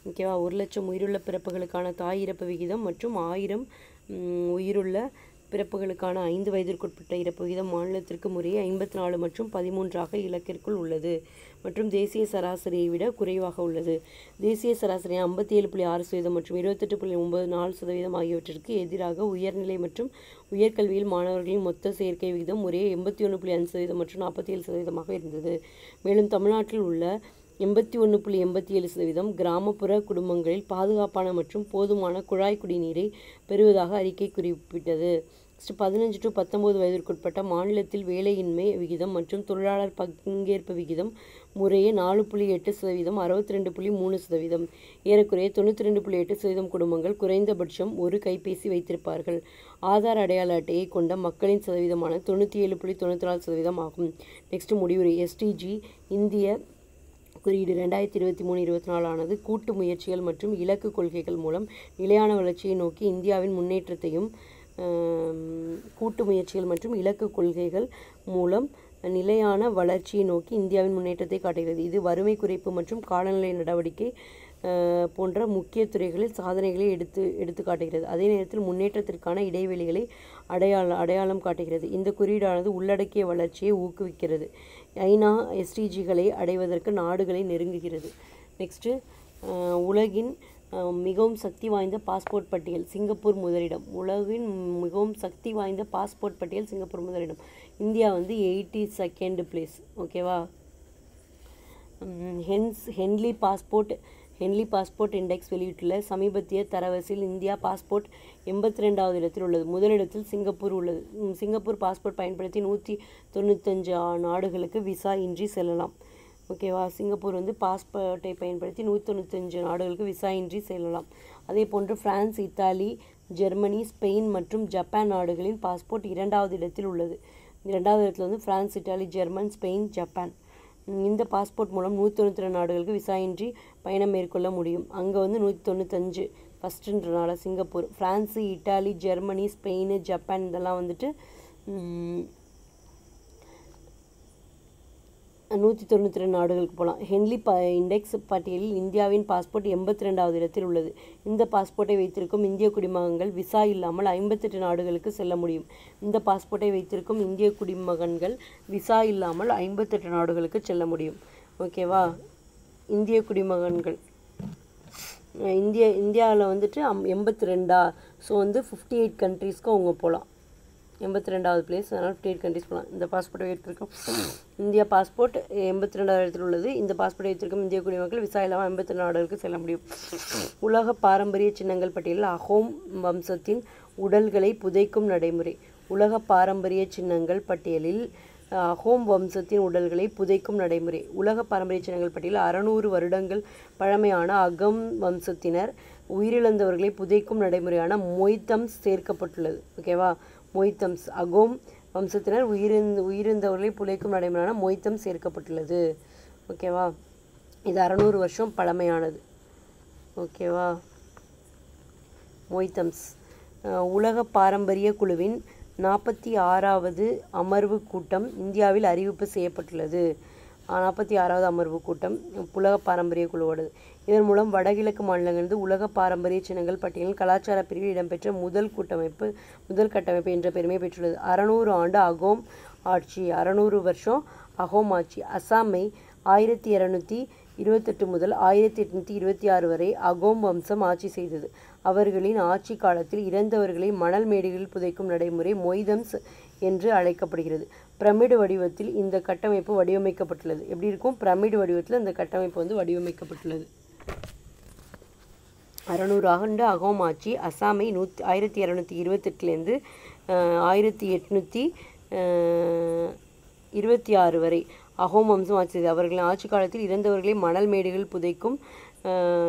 ஓகேவா. 1,00,000 உயிருள்ள பிறப்புகளுக்கான தாய் இறப்பு விகிதம் மற்றும் 1000 உயிருள்ள பிறப்புகளுக்கான 5 வயதிற்குட்பட்ட இறப்பு விகிதம் மாநிலத்திற்கு முறையே 54 மற்றும் 13 இலக்கிற்குள் உள்ளது மற்றும் தேசிய சராசரியை விட குறைவாக உள்ளது. தேசிய சராசரி 57.6% மற்றும் 28.94% ஆகியவற்றிற்கு எதிராக உயர்நிலை மற்றும் உயர்கல்வியில் மாணவர்களின் மொத்த சேர்க்கை விகிதம் முறையே 81.5% மற்றும் 47% இருந்தது. மேலும் தமிழ்நாட்டில் உள்ள 81.87% கிராமப்புற குடும்பங்களில் பாதுகாப்பான மற்றும் போதுமான குழாய் குடிநீரை பெறுவதாக அறிக்கை குறிப்பிட்டது. 15 to 19 வயதிற்குட்பட்ட மாநிலத்தில் வேலையின்மை விகிதம் மற்றும் தொழிலாளர் பங்கேற்பு விகிதம் முறையே 4.8%, 62.3%. ஏறக்குறைய 92.8% குடும்பங்கள் குறைந்தபட்சம் ஒரு கைபேசி வைத்திருப்பார்கள். ஆதார் அடையாள அட்டையை கொண்ட மக்களின் சதவீதமான 97.94% ஆகும். நெக்ஸ்ட் முடிவுரை. எஸ்டிஜி இந்திய குறியீடு 2023-24 ஆனது கூட்டு முயற்சிகள் மற்றும் இலக்கு கொள்கைகள் மூலம் நிலையான வளர்ச்சியை நோக்கி இந்தியாவின் முன்னேற்றத்தையும் கூட்டு முயற்சிகள் மற்றும் இலக்கு கொள்கைகள் மூலம் நிலையான வளர்ச்சியை நோக்கி இந்தியாவின் முன்னேற்றத்தை காட்டுகிறது. இது வறுமை குறைப்பு மற்றும் காலநிலை நடவடிக்கை போன்ற முக்கிய துறைகளில் சாதனைகளை எடுத்து காட்டுகிறது. அதே நேரத்தில் முன்னேற்றத்திற்கான இடைவெளிகளை அடையாளம் காட்டுகிறது. இந்த குறியீடானது உள்ளடக்கிய வளர்ச்சியை ஊக்குவிக்கிறது. ஐநா எஸ்டிஜிகளை அடைவதற்கு நாடுகளை நெருங்குகிறது. நெக்ஸ்ட்டு உலகின் மிகவும் சக்தி வாய்ந்த பாஸ்போர்ட் பட்டியல் சிங்கப்பூர் முதலிடம். உலகின் மிகவும் சக்தி வாய்ந்த பாஸ்போர்ட் பட்டியல் சிங்கப்பூர் முதலிடம். இந்தியா வந்து 82nd place. ஓகேவா. ஹென்லி பாஸ்போர்ட் இண்டெக்ஸ் வெளியிட்டுள்ள சமீபத்திய தரவரிசையில் இந்தியா பாஸ்போர்ட் 82வது இடத்தில் உள்ளது. முதலிடத்தில் சிங்கப்பூர் உள்ளது. சிங்கப்பூர் பாஸ்போர்ட் பயன்படுத்தி 195 நாடுகளுக்கு விசா இன்றி செல்லலாம். ஓகேவா. சிங்கப்பூர் வந்து பாஸ்போர்ட்டை பயன்படுத்தி 195 நாடுகளுக்கு விசா இன்றி செல்லலாம். அதே போன்று பிரான்ஸ், இத்தாலி, ஜெர்மனி, ஸ்பெயின் மற்றும் ஜப்பான் நாடுகளின் பாஸ்போர்ட் 2வது இடத்தில் உள்ளது. 2வது இடத்துல வந்து France, Italy, German, Spain, Japan. இந்த பாஸ்போர்ட் மூலம் 192 நாடுகளுக்கு விசா இன்றி பயணம் மேற்கொள்ள முடியும். அங்கே வந்து 195 ஃபஸ்ட்டுன்றனால Singapore. France, Italy, Germany, Spain, Japan இதெல்லாம் வந்துட்டு 192 நாடுகளுக்கு போகலாம். ஹென்லி இண்டெக்ஸ் பட்டியலில் இந்தியாவின் பாஸ்போர்ட் 82வது இடத்தில் உள்ளது. இந்த பாஸ்போர்ட்டை வைத்திருக்கும் இந்திய குடிமகன்கள் விசா இல்லாமல் 58 நாடுகளுக்கு செல்ல முடியும். இந்த பாஸ்போர்ட்டை வைத்திருக்கும் இந்திய குடிமகன்கள் விசா இல்லாமல் 58 நாடுகளுக்கு செல்ல முடியும். ஓகேவா. இந்திய குடிமகன்கள் இந்தியாவில் வந்துட்டு 82. ஸோ வந்து 58 கண்ட்ரீஸ்க்கு அவங்க போகலாம். 82வது பிளேஸ். அதனால் 58 கண்ட்ரிஸ் போகலாம். இந்த பாஸ்போர்ட்டை வைத்திருக்கும் இந்தியா பாஸ்போர்ட் 82வது இடத்தில் உள்ளது. இந்த பாஸ்போர்ட்டை வைத்திருக்கும் இந்திய குடிமக்கள் விசா இல்லாமல் 52 நாடுகளுக்கு செல்ல முடியும். உலக பாரம்பரிய சின்னங்கள் பட்டியலில் அகோம் வம்சத்தின் உடல்களை புதைக்கும் நடைமுறை. உலக பாரம்பரிய சின்னங்கள் பட்டியலில் அகோம் வம்சத்தின் உடல்களை புதைக்கும் நடைமுறை. உலக பாரம்பரிய சின்னங்கள் பட்டியலில் 600 வருடங்கள் பழமையான அகம் வம்சத்தினர் உயிரிழந்தவர்களை புதைக்கும் நடைமுறையான மொய்தம்ஸ் சேர்க்கப்பட்டுள்ளது. ஓகேவா. மொய்தம்ஸ் அகோம் வம்சத்தினர் உயிரிழந்தவர்களை புதைக்கும் நடைமுறையான மொய்தம் சேர்க்கப்பட்டுள்ளது. ஓகேவா. இது 600 வருஷம் பழமையானது. ஓகேவா. மொய்தம்ஸ். உலக பாரம்பரிய குழுவின் 46வது அமர்வு கூட்டம் இந்தியாவில் அறிவிப்பு செய்யப்பட்டுள்ளது. 46வது அமர்வு கூட்டம் உலக பாரம்பரிய குழுவோடது. இதன் மூலம் வடகிழக்கு மாநிலங்களிலிருந்து உலக பாரம்பரிய சின்னங்கள் பட்டியலில் கலாச்சார பிரிவில் இடம்பெற்ற முதல் கட்டமைப்பு என்ற பெருமை பெற்றுள்ளது. 600 ஆண்டு அகோம் ஆட்சி. 600 வருஷம் அகோம் ஆட்சி. அசாமை 1228 முதல் 1826 வரை அகோம் வம்சம் ஆட்சி செய்தது. அவர்களின் ஆட்சி காலத்தில் இறந்தவர்களை மணல் மேடுகளில் புதைக்கும் நடைமுறை மொய்தம்ஸ் என்று அழைக்கப்படுகிறது. பிரமிடு வடிவத்தில் இந்த கட்டமைப்பு வடிவமைக்கப்பட்டுள்ளது. எப்படி இருக்கும்? பிரமிடு வடிவத்தில் இந்த கட்டமைப்பு வந்து வடிவமைக்கப்பட்டுள்ளது. 600 ஆண்டு அகோம் ஆட்சி. அசாமை 1228லேருந்து 1826 வரை அகோம் வம்சம் ஆட்சி செய்தது. அவர்களின் ஆட்சி காலத்தில் இறந்தவர்களை மணல் மேடுகள் புதைக்கும்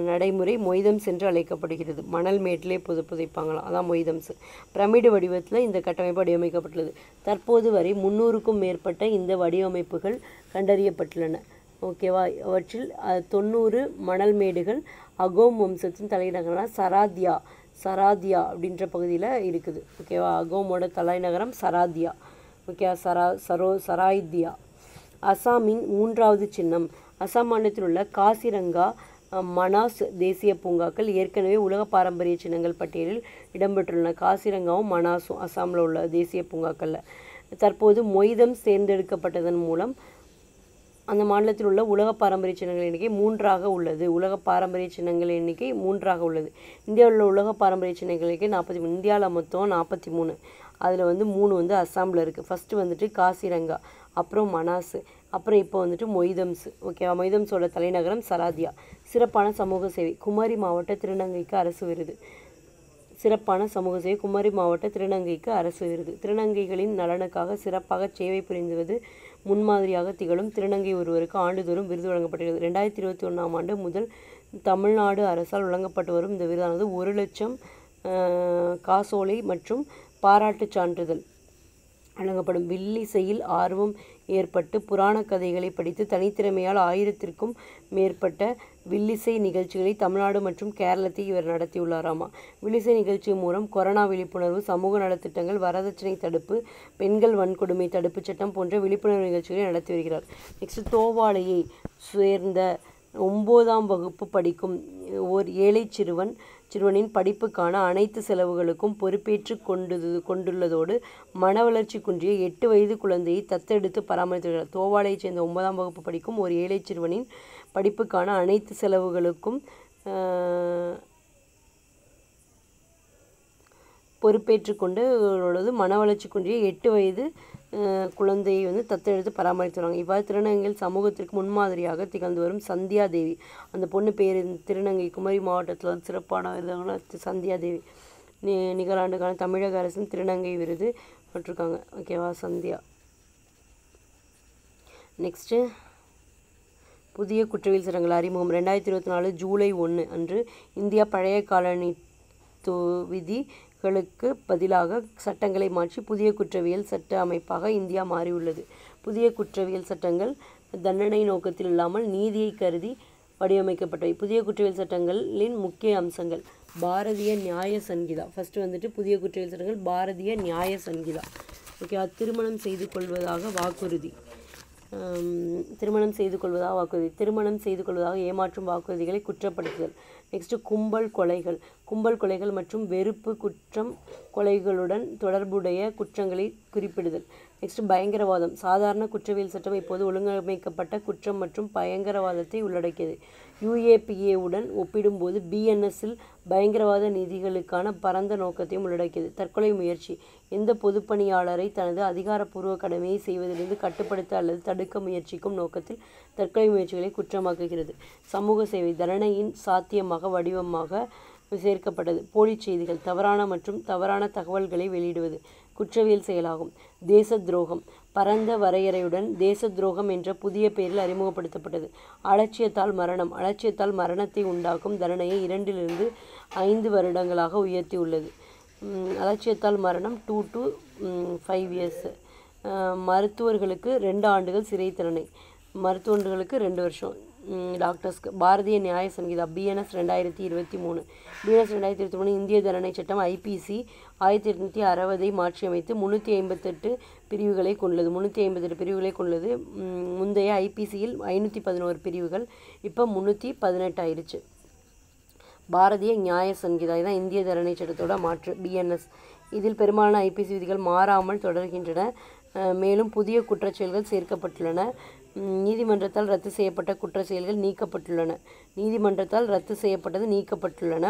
நடைமுறை மொய்தம்ஸ் என்று அழைக்கப்படுகிறது. மணல் மேட்டிலே புதைப்பாங்களாம், அதான் மொய்தம்ஸ். பிரமிடு வடிவத்தில் இந்த கட்டமைப்பு வடிவமைக்கப்பட்டுள்ளது. தற்போது வரை 300க்கும் மேற்பட்ட இந்த வடிவமைப்புகள் கண்டறியப்பட்டுள்ளன. ஓகேவா. அவற்றில் 90 மணல் மேடுகள் அகோம் வம்சத்தின் தலைநகரான சராதியா அப்படின்ற பகுதியில் இருக்குது. ஓகேவா. அகோமோட தலைநகரம் சராதியா. ஓகே. சராய்தியா. அசாமின் 3வது சின்னம். அசாம் மாநிலத்தில் உள்ள காசிரங்கா மனாஸ் தேசிய பூங்காக்கள் ஏற்கனவே உலக பாரம்பரிய சின்னங்கள் பட்டியலில் இடம்பெற்றுள்ளன. காசிரங்காவும் மனாஸும் அசாமில் உள்ள தேசிய பூங்காக்களில். தற்போது மொய்தம் தேர்ந்தெடுக்கப்பட்டதன் மூலம் அந்த மாநிலத்தில் உள்ள உலக பாரம்பரிய சின்னங்கள் எண்ணிக்கை 3ஆக உள்ளது. உலக பாரம்பரிய சின்னங்கள் எண்ணிக்கை 3ஆக உள்ளது. இந்தியாவில் உள்ள உலக பாரம்பரிய சின்னங்கள் எண்ணிக்கை 43. இந்தியாவில் மொத்தம் 43. அதில் 3 அஸ்ஸாமில் இருக்குது. ஃபஸ்ட்டு காசிரங்கா, அப்புறம் மனாஸ், அப்புறம் இப்போ மொய்தம்ஸ். ஓகேவா? மொய்தம்ஸோட தலைநகரம் சராதியா. சிறப்பான சமூக சேவை குமரி மாவட்ட திருநங்கைக்கு அரசு விருது. சிறப்பான சமூக சேவை குமரி மாவட்ட திருநங்கைக்கு அரசு விருது. திருநங்கைகளின் நலனுக்காக சிறப்பாக சேவை புரிந்துவது முன்மாதிரியாக திகழும் திருநங்கை ஒருவருக்கு ஆண்டுதோறும் விருது வழங்கப்படுகிறது. 2021ஆம் ஆண்டு முதல் தமிழ்நாடு அரசால் வழங்கப்பட்டு வரும் இந்த விருதானது 1 லட்சம் காசோலை மற்றும் பாராட்டுச் சான்றிதழ் வழங்கப்படும். வில்லிசையில் ஆர்வம் ஏற்பட்டு புராண கதைகளை படித்து தனித்திறமையால் 1000க்கும் மேற்பட்ட வில்லிசை நிகழ்ச்சிகளை தமிழ்நாடு மற்றும் கேரளத்தில் இவர் நடத்தியுள்ளாராமா. வில்லிசை நிகழ்ச்சி மூலம் கொரோனா விழிப்புணர்வு, சமூக நலத்திட்டங்கள், வரதட்சணை தடுப்பு, பெண்கள் வன்கொடுமை தடுப்பு சட்டம் போன்ற விழிப்புணர்வு நிகழ்ச்சிகளை நடத்தி வருகிறார். நெக்ஸ்ட், தோவாளையை சேர்ந்த 9ஆம் வகுப்பு படிக்கும் ஓர் ஏழை சிறுவனின் படிப்புக்கான அனைத்து செலவுகளுக்கும் பொறுப்பேற்று கொண்டுள்ளதோடு மன வளர்ச்சி குன்றிய 8 வயது குழந்தையை தத்தெடுத்து பராமரித்து வருகிறார். தோவாளையைச் சேர்ந்த 9ஆம் வகுப்பு படிக்கும் ஒரு ஏழை சிறுவனின் படிப்புக்கான அனைத்து செலவுகளுக்கும் பொறுப்பேற்று கொண்டு மன வளர்ச்சி குன்றிய 8 வயது குழந்தையை தத்தெடுத்து பராமரித்து வருவாங்க. இவ்வாறு திருநங்கைகள் சமூகத்திற்கு முன்மாதிரியாக திகழ்ந்து வரும் சந்தியா தேவி. அந்த பொண்ணு பேர் திருநங்கை குமரி மாவட்டத்தில் சிறப்பான விருதுகள் சந்தியா தேவி. நிகராண்டுக்கான தமிழக அரசின் திருநங்கை விருது பெற்றிருக்காங்க. ஓகேவா? சந்தியா. நெக்ஸ்ட்டு, புதிய குற்றவியல் சட்டங்கள் அறிமுகம். 2024 ஜூலை 1 அன்று இந்தியா பழைய காலனி விதிகளுக்கு பதிலாக சட்டங்களை மாற்றி புதிய குற்றவியல் சட்ட அமைப்பாக இந்தியா மாறியுள்ளது. புதிய குற்றவியல் சட்டங்கள் தண்டனை நோக்கத்தில் இல்லாமல் நீதியை கருதி வடிவமைக்கப்பட்டவை. புதிய குற்றவியல் சட்டங்களின் முக்கிய அம்சங்கள். பாரதிய நியாய சன்ஹிதா. ஃபஸ்ட்டு புதிய குற்றவியல் சட்டங்கள் பாரதிய நியாய சன்ஹிதா. ஓகேவா? திருமணம் செய்து கொள்வதாக வாக்குறுதி. திருமணம் செய்து கொள்வதாக ஏமாற்றும் வாக்குறுதிகளை குற்றப்படுத்துதல். நெக்ஸ்ட்டு, கும்பல் கொலைகள் மற்றும் வெறுப்பு குற்றம், கொலைகளுடன் தொடர்புடைய குற்றங்களை குறிப்பிடுதல். நெக்ஸ்ட்டு, பயங்கரவாதம். சாதாரண குற்றவியல் சட்டம் இப்போது ஒழுங்கமைக்கப்பட்ட குற்றம் மற்றும் பயங்கரவாதத்தை உள்ளடக்கியது. UAPA-உடன் ஒப்பிடும்போது BNS-இல் பயங்கரவாத நிதிகளுக்கான பரந்த நோக்கத்தையும் உள்ளடக்கியது. தற்கொலை முயற்சி. எந்த பொதுப்பணியாளரை தனது அதிகாரப்பூர்வ கடமையை செய்வதிலிருந்து கட்டுப்படுத்த அல்லது தடுக்க முயற்சிக்கும் நோக்கத்தில் தற்கொலை முயற்சிகளை குற்றமாக்குகிறது. சமூக சேவை. தண்டனையின் சாத்தியமாக வடிவமாக சேர்க்கப்பட்டது. போலி செய்திகள், தவறான தகவல்களை வெளியிடுவது குற்றவியல் செயலாகும். தேச துரோகம். பரந்த வரையறையுடன் தேச துரோகம் என்ற புதிய பெயரில் அறிமுகப்படுத்தப்பட்டது. அலட்சியத்தால் மரணத்தை உண்டாக்கும் தண்டனையை 2 to 5 வருடங்களாக உயர்த்தியுள்ளது. அலட்சியத்தால் மரணம் 2 to 5 years. மருத்துவர்களுக்கு 2 ஆண்டுகள் சிறை தண்டனை. மருத்துவர்களுக்கு 2 வருஷம். டாக்டர்ஸ்க்கு. பாரதிய நியாய சன்ஹிதா BNS 2023. BNS 2023 இந்திய தண்டனை சட்டம் IPC 1860 மாற்றியமைத்து 358 பிரிவுகளை கொண்டுள்ளது. முந்தைய IPC-யில் 511 பிரிவுகள், இப்போ 318 ஆயிடுச்சு. பாரதிய நியாய சன்ஹிதா தான் இந்திய தண்டனை சட்டத்தோட மாற்று BNS. இதில் பெரும்பாலான IPC விதிகள் மாறாமல் தொடர்கின்றன. மேலும் புதிய குற்றச்செயல்கள் சேர்க்கப்பட்டுள்ளன. நீதிமன்றத்தால் ரத்து செய்யப்பட்ட குற்றச்செயல்கள் நீக்கப்பட்டுள்ளன.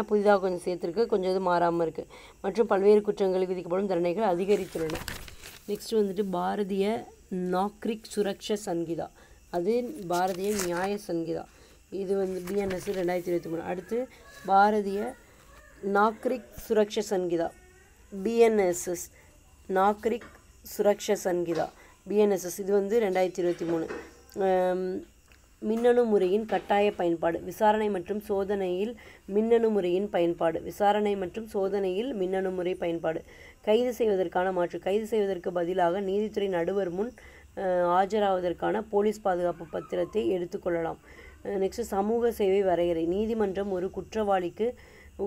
புதிதாக கொஞ்சம் சேர்த்துருக்கு, கொஞ்சம் இது மாறாமல் இருக்குது. மற்றும் பல்வேறு குற்றங்களுக்கு விதிக்கப்படும் தண்டனைகள் அதிகரித்துள்ளன. நெக்ஸ்ட் பாரதிய நாக்ரிக் சுரக்ஷா சன்ஹிதா. அது பாரதிய நியாய சன்ஹிதா. இது BNS 2023. அடுத்து பாரதிய நாக்ரிக் சுரக்ஷா சன்ஹிதா BNSS. நாக்ரிக் சுரக்ஷா சன்ஹிதா BNSS. இது 2023. மின்னணு முறையின் கட்டாய பயன்பாடு. விசாரணை மற்றும் சோதனையில் மின்னணு முறை பயன்பாடு. கைது செய்வதற்கான மாற்று. கைது செய்வதற்கு பதிலாக நீதித்துறை நடுவர் முன் ஆஜராவதற்கான போலீஸ் பாதுகாப்பு பத்திரத்தை எடுத்துக்கொள்ளலாம். நெக்ஸ்ட், சமூக சேவை வரையறை. நீதிமன்றம் ஒரு குற்றவாளிக்கு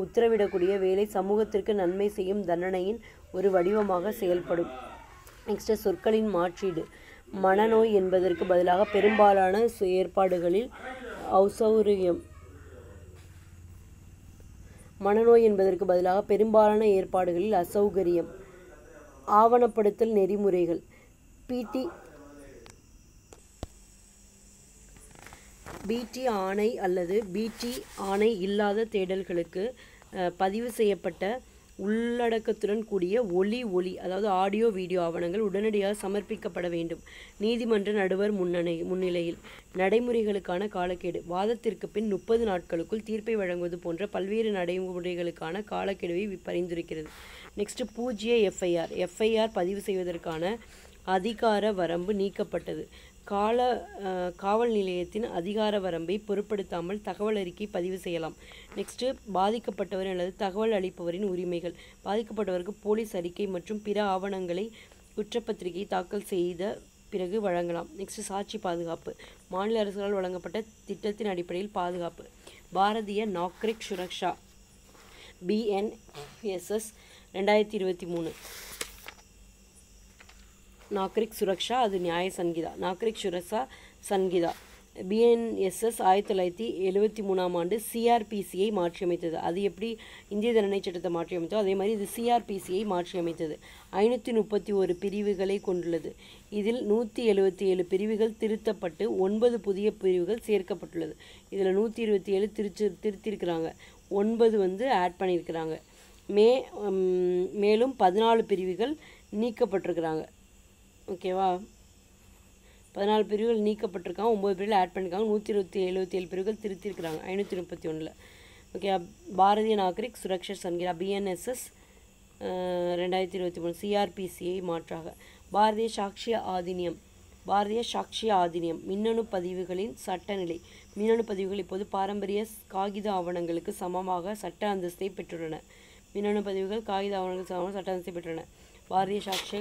உத்தரவிடக்கூடிய வேலை சமூகத்திற்கு நன்மை செய்யும் தண்டனையின் ஒரு வடிவமாக செயல்படும். நெக்ஸ்ட், சொற்களின் மாற்றீடு. மனநோய் என்பதற்கு பதிலாக பெரும்பாலான ஏற்பாடுகளில் அசௌகரியம் மனநோய் என்பதற்கு பதிலாக பெரும்பாலான ஏற்பாடுகளில் அசௌகரியம். ஆவணப்படுத்தல் நெறிமுறைகள். பிடி ஆணை அல்லது பிடி ஆணை இல்லாத தேடல்களுக்கு பதிவு செய்யப்பட்ட உள்ளடக்கத்துடன் கூடிய ஒலி அதாவது ஆடியோ வீடியோ ஆவணங்கள் உடனடியாக சமர்ப்பிக்கப்பட வேண்டும். நீதிமன்ற நடுவர் முன்னிலையில். நடைமுறைகளுக்கான காலக்கெடு. வாதத்திற்கு பின் 30 நாட்களுக்குள் தீர்ப்பை வழங்குவது போன்ற பல்வேறு நடைமுறைகளுக்கான காலக்கெடுவை பரிந்துரைக்கிறது. நெக்ஸ்ட் பூஜ்ய எஃப்ஐஆர் பதிவு செய்வதற்கான அதிகார வரம்பு நீக்கப்பட்டது. காவல் நிலையத்தின் அதிகார வரம்பை பொருட்படுத்தாமல் தகவல் அறிக்கை பதிவு செய்யலாம். நெக்ஸ்ட்டு பாதிக்கப்பட்டவர் அல்லது தகவல் அளிப்பவரின் உரிமைகள். பாதிக்கப்பட்டவருக்கு போலீஸ் அறிக்கை மற்றும் பிற ஆவணங்களை குற்றப்பத்திரிகை தாக்கல் செய்த பிறகு வழங்கலாம். நெக்ஸ்ட் சாட்சி பாதுகாப்பு. மாநில அரசுகளால் வழங்கப்பட்ட திட்டத்தின் அடிப்படையில் பாதுகாப்பு. பாரதிய நாக்ரிக் சுரக்ஷா BNSS 2023. நாக்ரிக் சுரக்ஷா அது நியாய சங்கீதா. நாக்ரிக் சுரக்ஷா சங்கீதா. BNSS 1973ஆம் ஆண்டு CRPCயை மாற்றியமைத்தது. அது எப்படி இந்திய தண்டனை சட்டத்தை மாற்றியமைத்தோ அதே மாதிரி இது CRPCயை மாற்றியமைத்தது. 531 பிரிவுகளை கொண்டுள்ளது. இதில் 177 பிரிவுகள் திருத்தப்பட்டு 9 புதிய பிரிவுகள் சேர்க்கப்பட்டுள்ளது. இதில் 127 திருத்திருக்கிறாங்க, 9 ஆட் பண்ணியிருக்கிறாங்க. மேலும் 14 பிரிவுகள் நீக்கப்பட்டிருக்கிறாங்க. ஓகேவா, 14 பிரிவுகள் நீக்கப்பட்டிருக்காங்க, 9 பிரிவுகள் ஆட் பண்ணியிருக்காங்க, 177 பிரிவுகள் திருத்திருக்கிறாங்க 531. ஓகே, பாரதிய நாகரிக் சுரக்ஷா சங்கீதா BNSS 2023 CRPCயை மாற்றாக. பாரதிய சாட்சிய ஆதினியம். மின்னணு பதிவுகளின் சட்டநிலை. மின்னணு பதிவுகள் இப்போது பாரம்பரிய காகித ஆவணங்களுக்கு சமமாக சட்ட அந்தஸ்தை பெற்றுள்ளன. மின்னணு பதிவுகள் காகித ஆவணங்களுக்கு சமமாக சட்ட அந்தஸ்தை பெற்றுள்ளன. பாரதிய சாட்சிய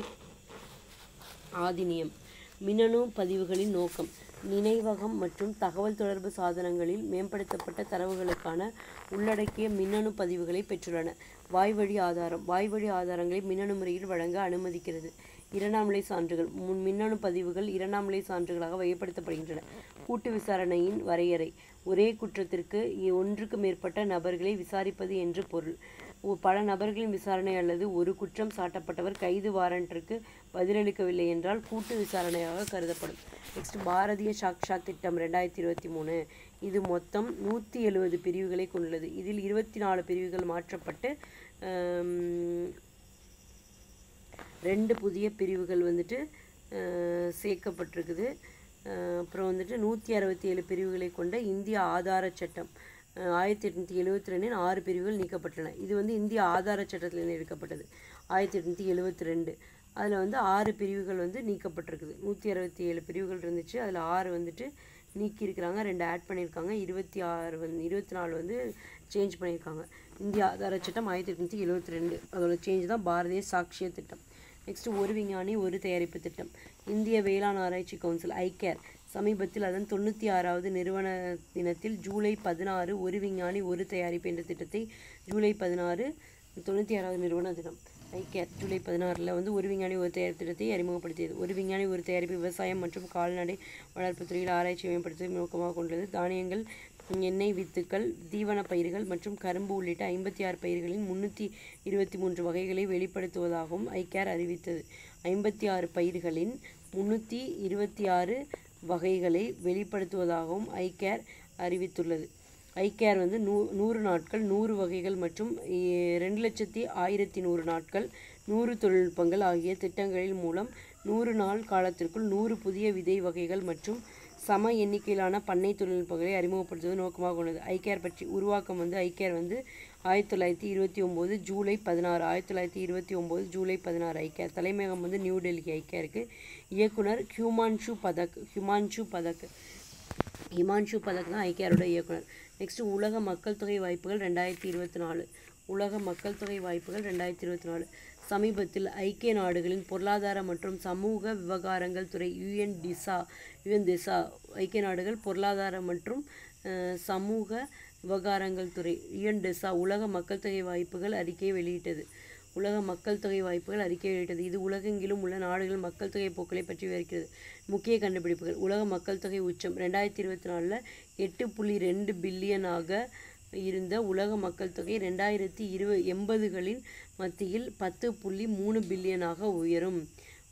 ஆதினியம். மின்னணு பதிவுகளின் நோக்கம். நினைவகம் மற்றும் தகவல் தொடர்பு சாதனங்களில் மேம்படுத்தப்பட்ட தரவுகளுக்கான உள்ளடக்கிய மின்னணு பதிவுகளை பெற்றுள்ளன. வாய்வழி ஆதாரம். வாய்வழி ஆதாரங்களை மின்னணு முறையில் வழங்க அனுமதிக்கிறது. இரண்டாம் நிலை சான்றுகள். மின்னணு பதிவுகள் இரண்டாம் நிலை சான்றுகளாக வகைப்படுத்தப்படுகின்றன. கூட்டு விசாரணையின் வரையறை. ஒரே குற்றத்திற்கு ஒன்றுக்கு மேற்பட்ட நபர்களை விசாரிப்பது என்று பொருள். பல நபர்களின் விசாரணை அல்லது ஒரு குற்றம் சாட்டப்பட்டவர் கைது வாரண்டிற்கு பதிலளிக்கவில்லை என்றால் கூட்டு விசாரணையாக கருதப்படும். நெக்ஸ்ட் பாரதிய சாக்ஷா திட்டம் 2023. இது மொத்தம் 170 பிரிவுகளை கொண்டுள்ளது. இதில் 24 பிரிவுகள் மாற்றப்பட்டு 2 புதிய பிரிவுகள் சேர்க்கப்பட்டிருக்குது. அப்புறம் 167 பிரிவுகளை கொண்ட இந்திய ஆதார சட்டம் 1872 6 பிரிவுகள் நீக்கப்பட்டன. இது இந்திய ஆதார சட்டத்திலிருந்து எடுக்கப்பட்டது 1872. அதில் 6 பிரிவுகள் நீக்கப்பட்டிருக்குது. 167 பிரிவுகள் இருந்துச்சு, அதில் 6 நீக்கியிருக்கிறாங்க, 2 ஆட் பண்ணியிருக்காங்க, 24 சேஞ்ச் பண்ணியிருக்காங்க. இந்திய ஆதார சட்டம் 1872 அதோட சேஞ்ச் தான் பாரதிய சாட்சிய திட்டம். நெக்ஸ்ட் ஒரு விஞ்ஞானி ஒரு தயாரிப்பு திட்டம். இந்திய வேளாண் ஆராய்ச்சி கவுன்சில் ஐகேர் சமீபத்தில் அதன் 96வது நிறுவன தினத்தில் ஜூலை 16 ஒரு விஞ்ஞானி ஒரு தயாரிப்பு என்ற திட்டத்தை ஜூலை 16 96வது நிறுவன தினம் ஐகேர் ஜூலை 16 ஒரு விஞ்ஞானி ஒரு தயாரிப்பு திட்டத்தை அறிமுகப்படுத்தியது. ஒரு விஞ்ஞானி ஒரு தயாரிப்பு விவசாயம் மற்றும் கால்நடை வளர்ப்பு துறையில் ஆராய்ச்சி மேம்படுத்துவதை நோக்கமாக கொண்டுள்ளது. தானியங்கள், எண்ணெய் வித்துக்கள், தீவன பயிர்கள் மற்றும் கரும்பு உள்ளிட்ட 56 பயிர்களின் 323 வகைகளை வெளிப்படுத்துவதாகவும் ஐகேர் அறிவித்தது. 56 பயிர்களின் 326 வகைகளை வெளிப்படுத்துவதாகவும் ஐகேர் அறிவித்துள்ளது. ஐகேர் 100 நாட்கள் 100 வகைகள் மற்றும் 2,01,100 நாட்கள் 100 தொழில்நுட்பங்கள் ஆகிய திட்டங்களின் மூலம் 100 நாள் காலத்திற்குள் 100 புதிய விதை வகைகள் மற்றும் சம எண்ணிக்கையிலான பண்ணை தொழில்நுட்பங்களை அறிமுகப்படுத்துவது நோக்கமாக கொண்டது. ஐகேர் பற்றி உருவாக்கம் ஐகேர் 1929 ஜூலை 16 1929 ஜூலை 16 ஐகேர் தலைமையகம் நியூ டெல்லி ஐகேருக்கு. இயக்குனர் ஹிமான்ஷு பதக் தான் ஐகேரோட இயக்குனர். நெக்ஸ்ட் உலக மக்கள் தொகை வாய்ப்புகள் 2024. உலக மக்கள் தொகை வாய்ப்புகள் 2024 சமீபத்தில் ஐக்கிய நாடுகளின் பொருளாதார மற்றும் சமூக விவகாரங்கள் துறை UNDESA ஐக்கிய நாடுகள் பொருளாதார மற்றும் சமூக விவகாரங்கள் துறை UNDESA உலக மக்கள் தொகை வாய்ப்புகள் அறிக்கையை வெளியிட்டது. இது உலகெங்கிலும் உள்ள நாடுகள் மக்கள் தொகை போக்களை பற்றி விவரிக்கிறது. முக்கிய கண்டுபிடிப்புகள். உலக மக்கள் தொகை உச்சம் 2024 8.2 பில்லியனாக இருந்த உலக மக்கள் தொகை 2080களின் மத்தியில் 10.3 பில்லியனாக உயரும்.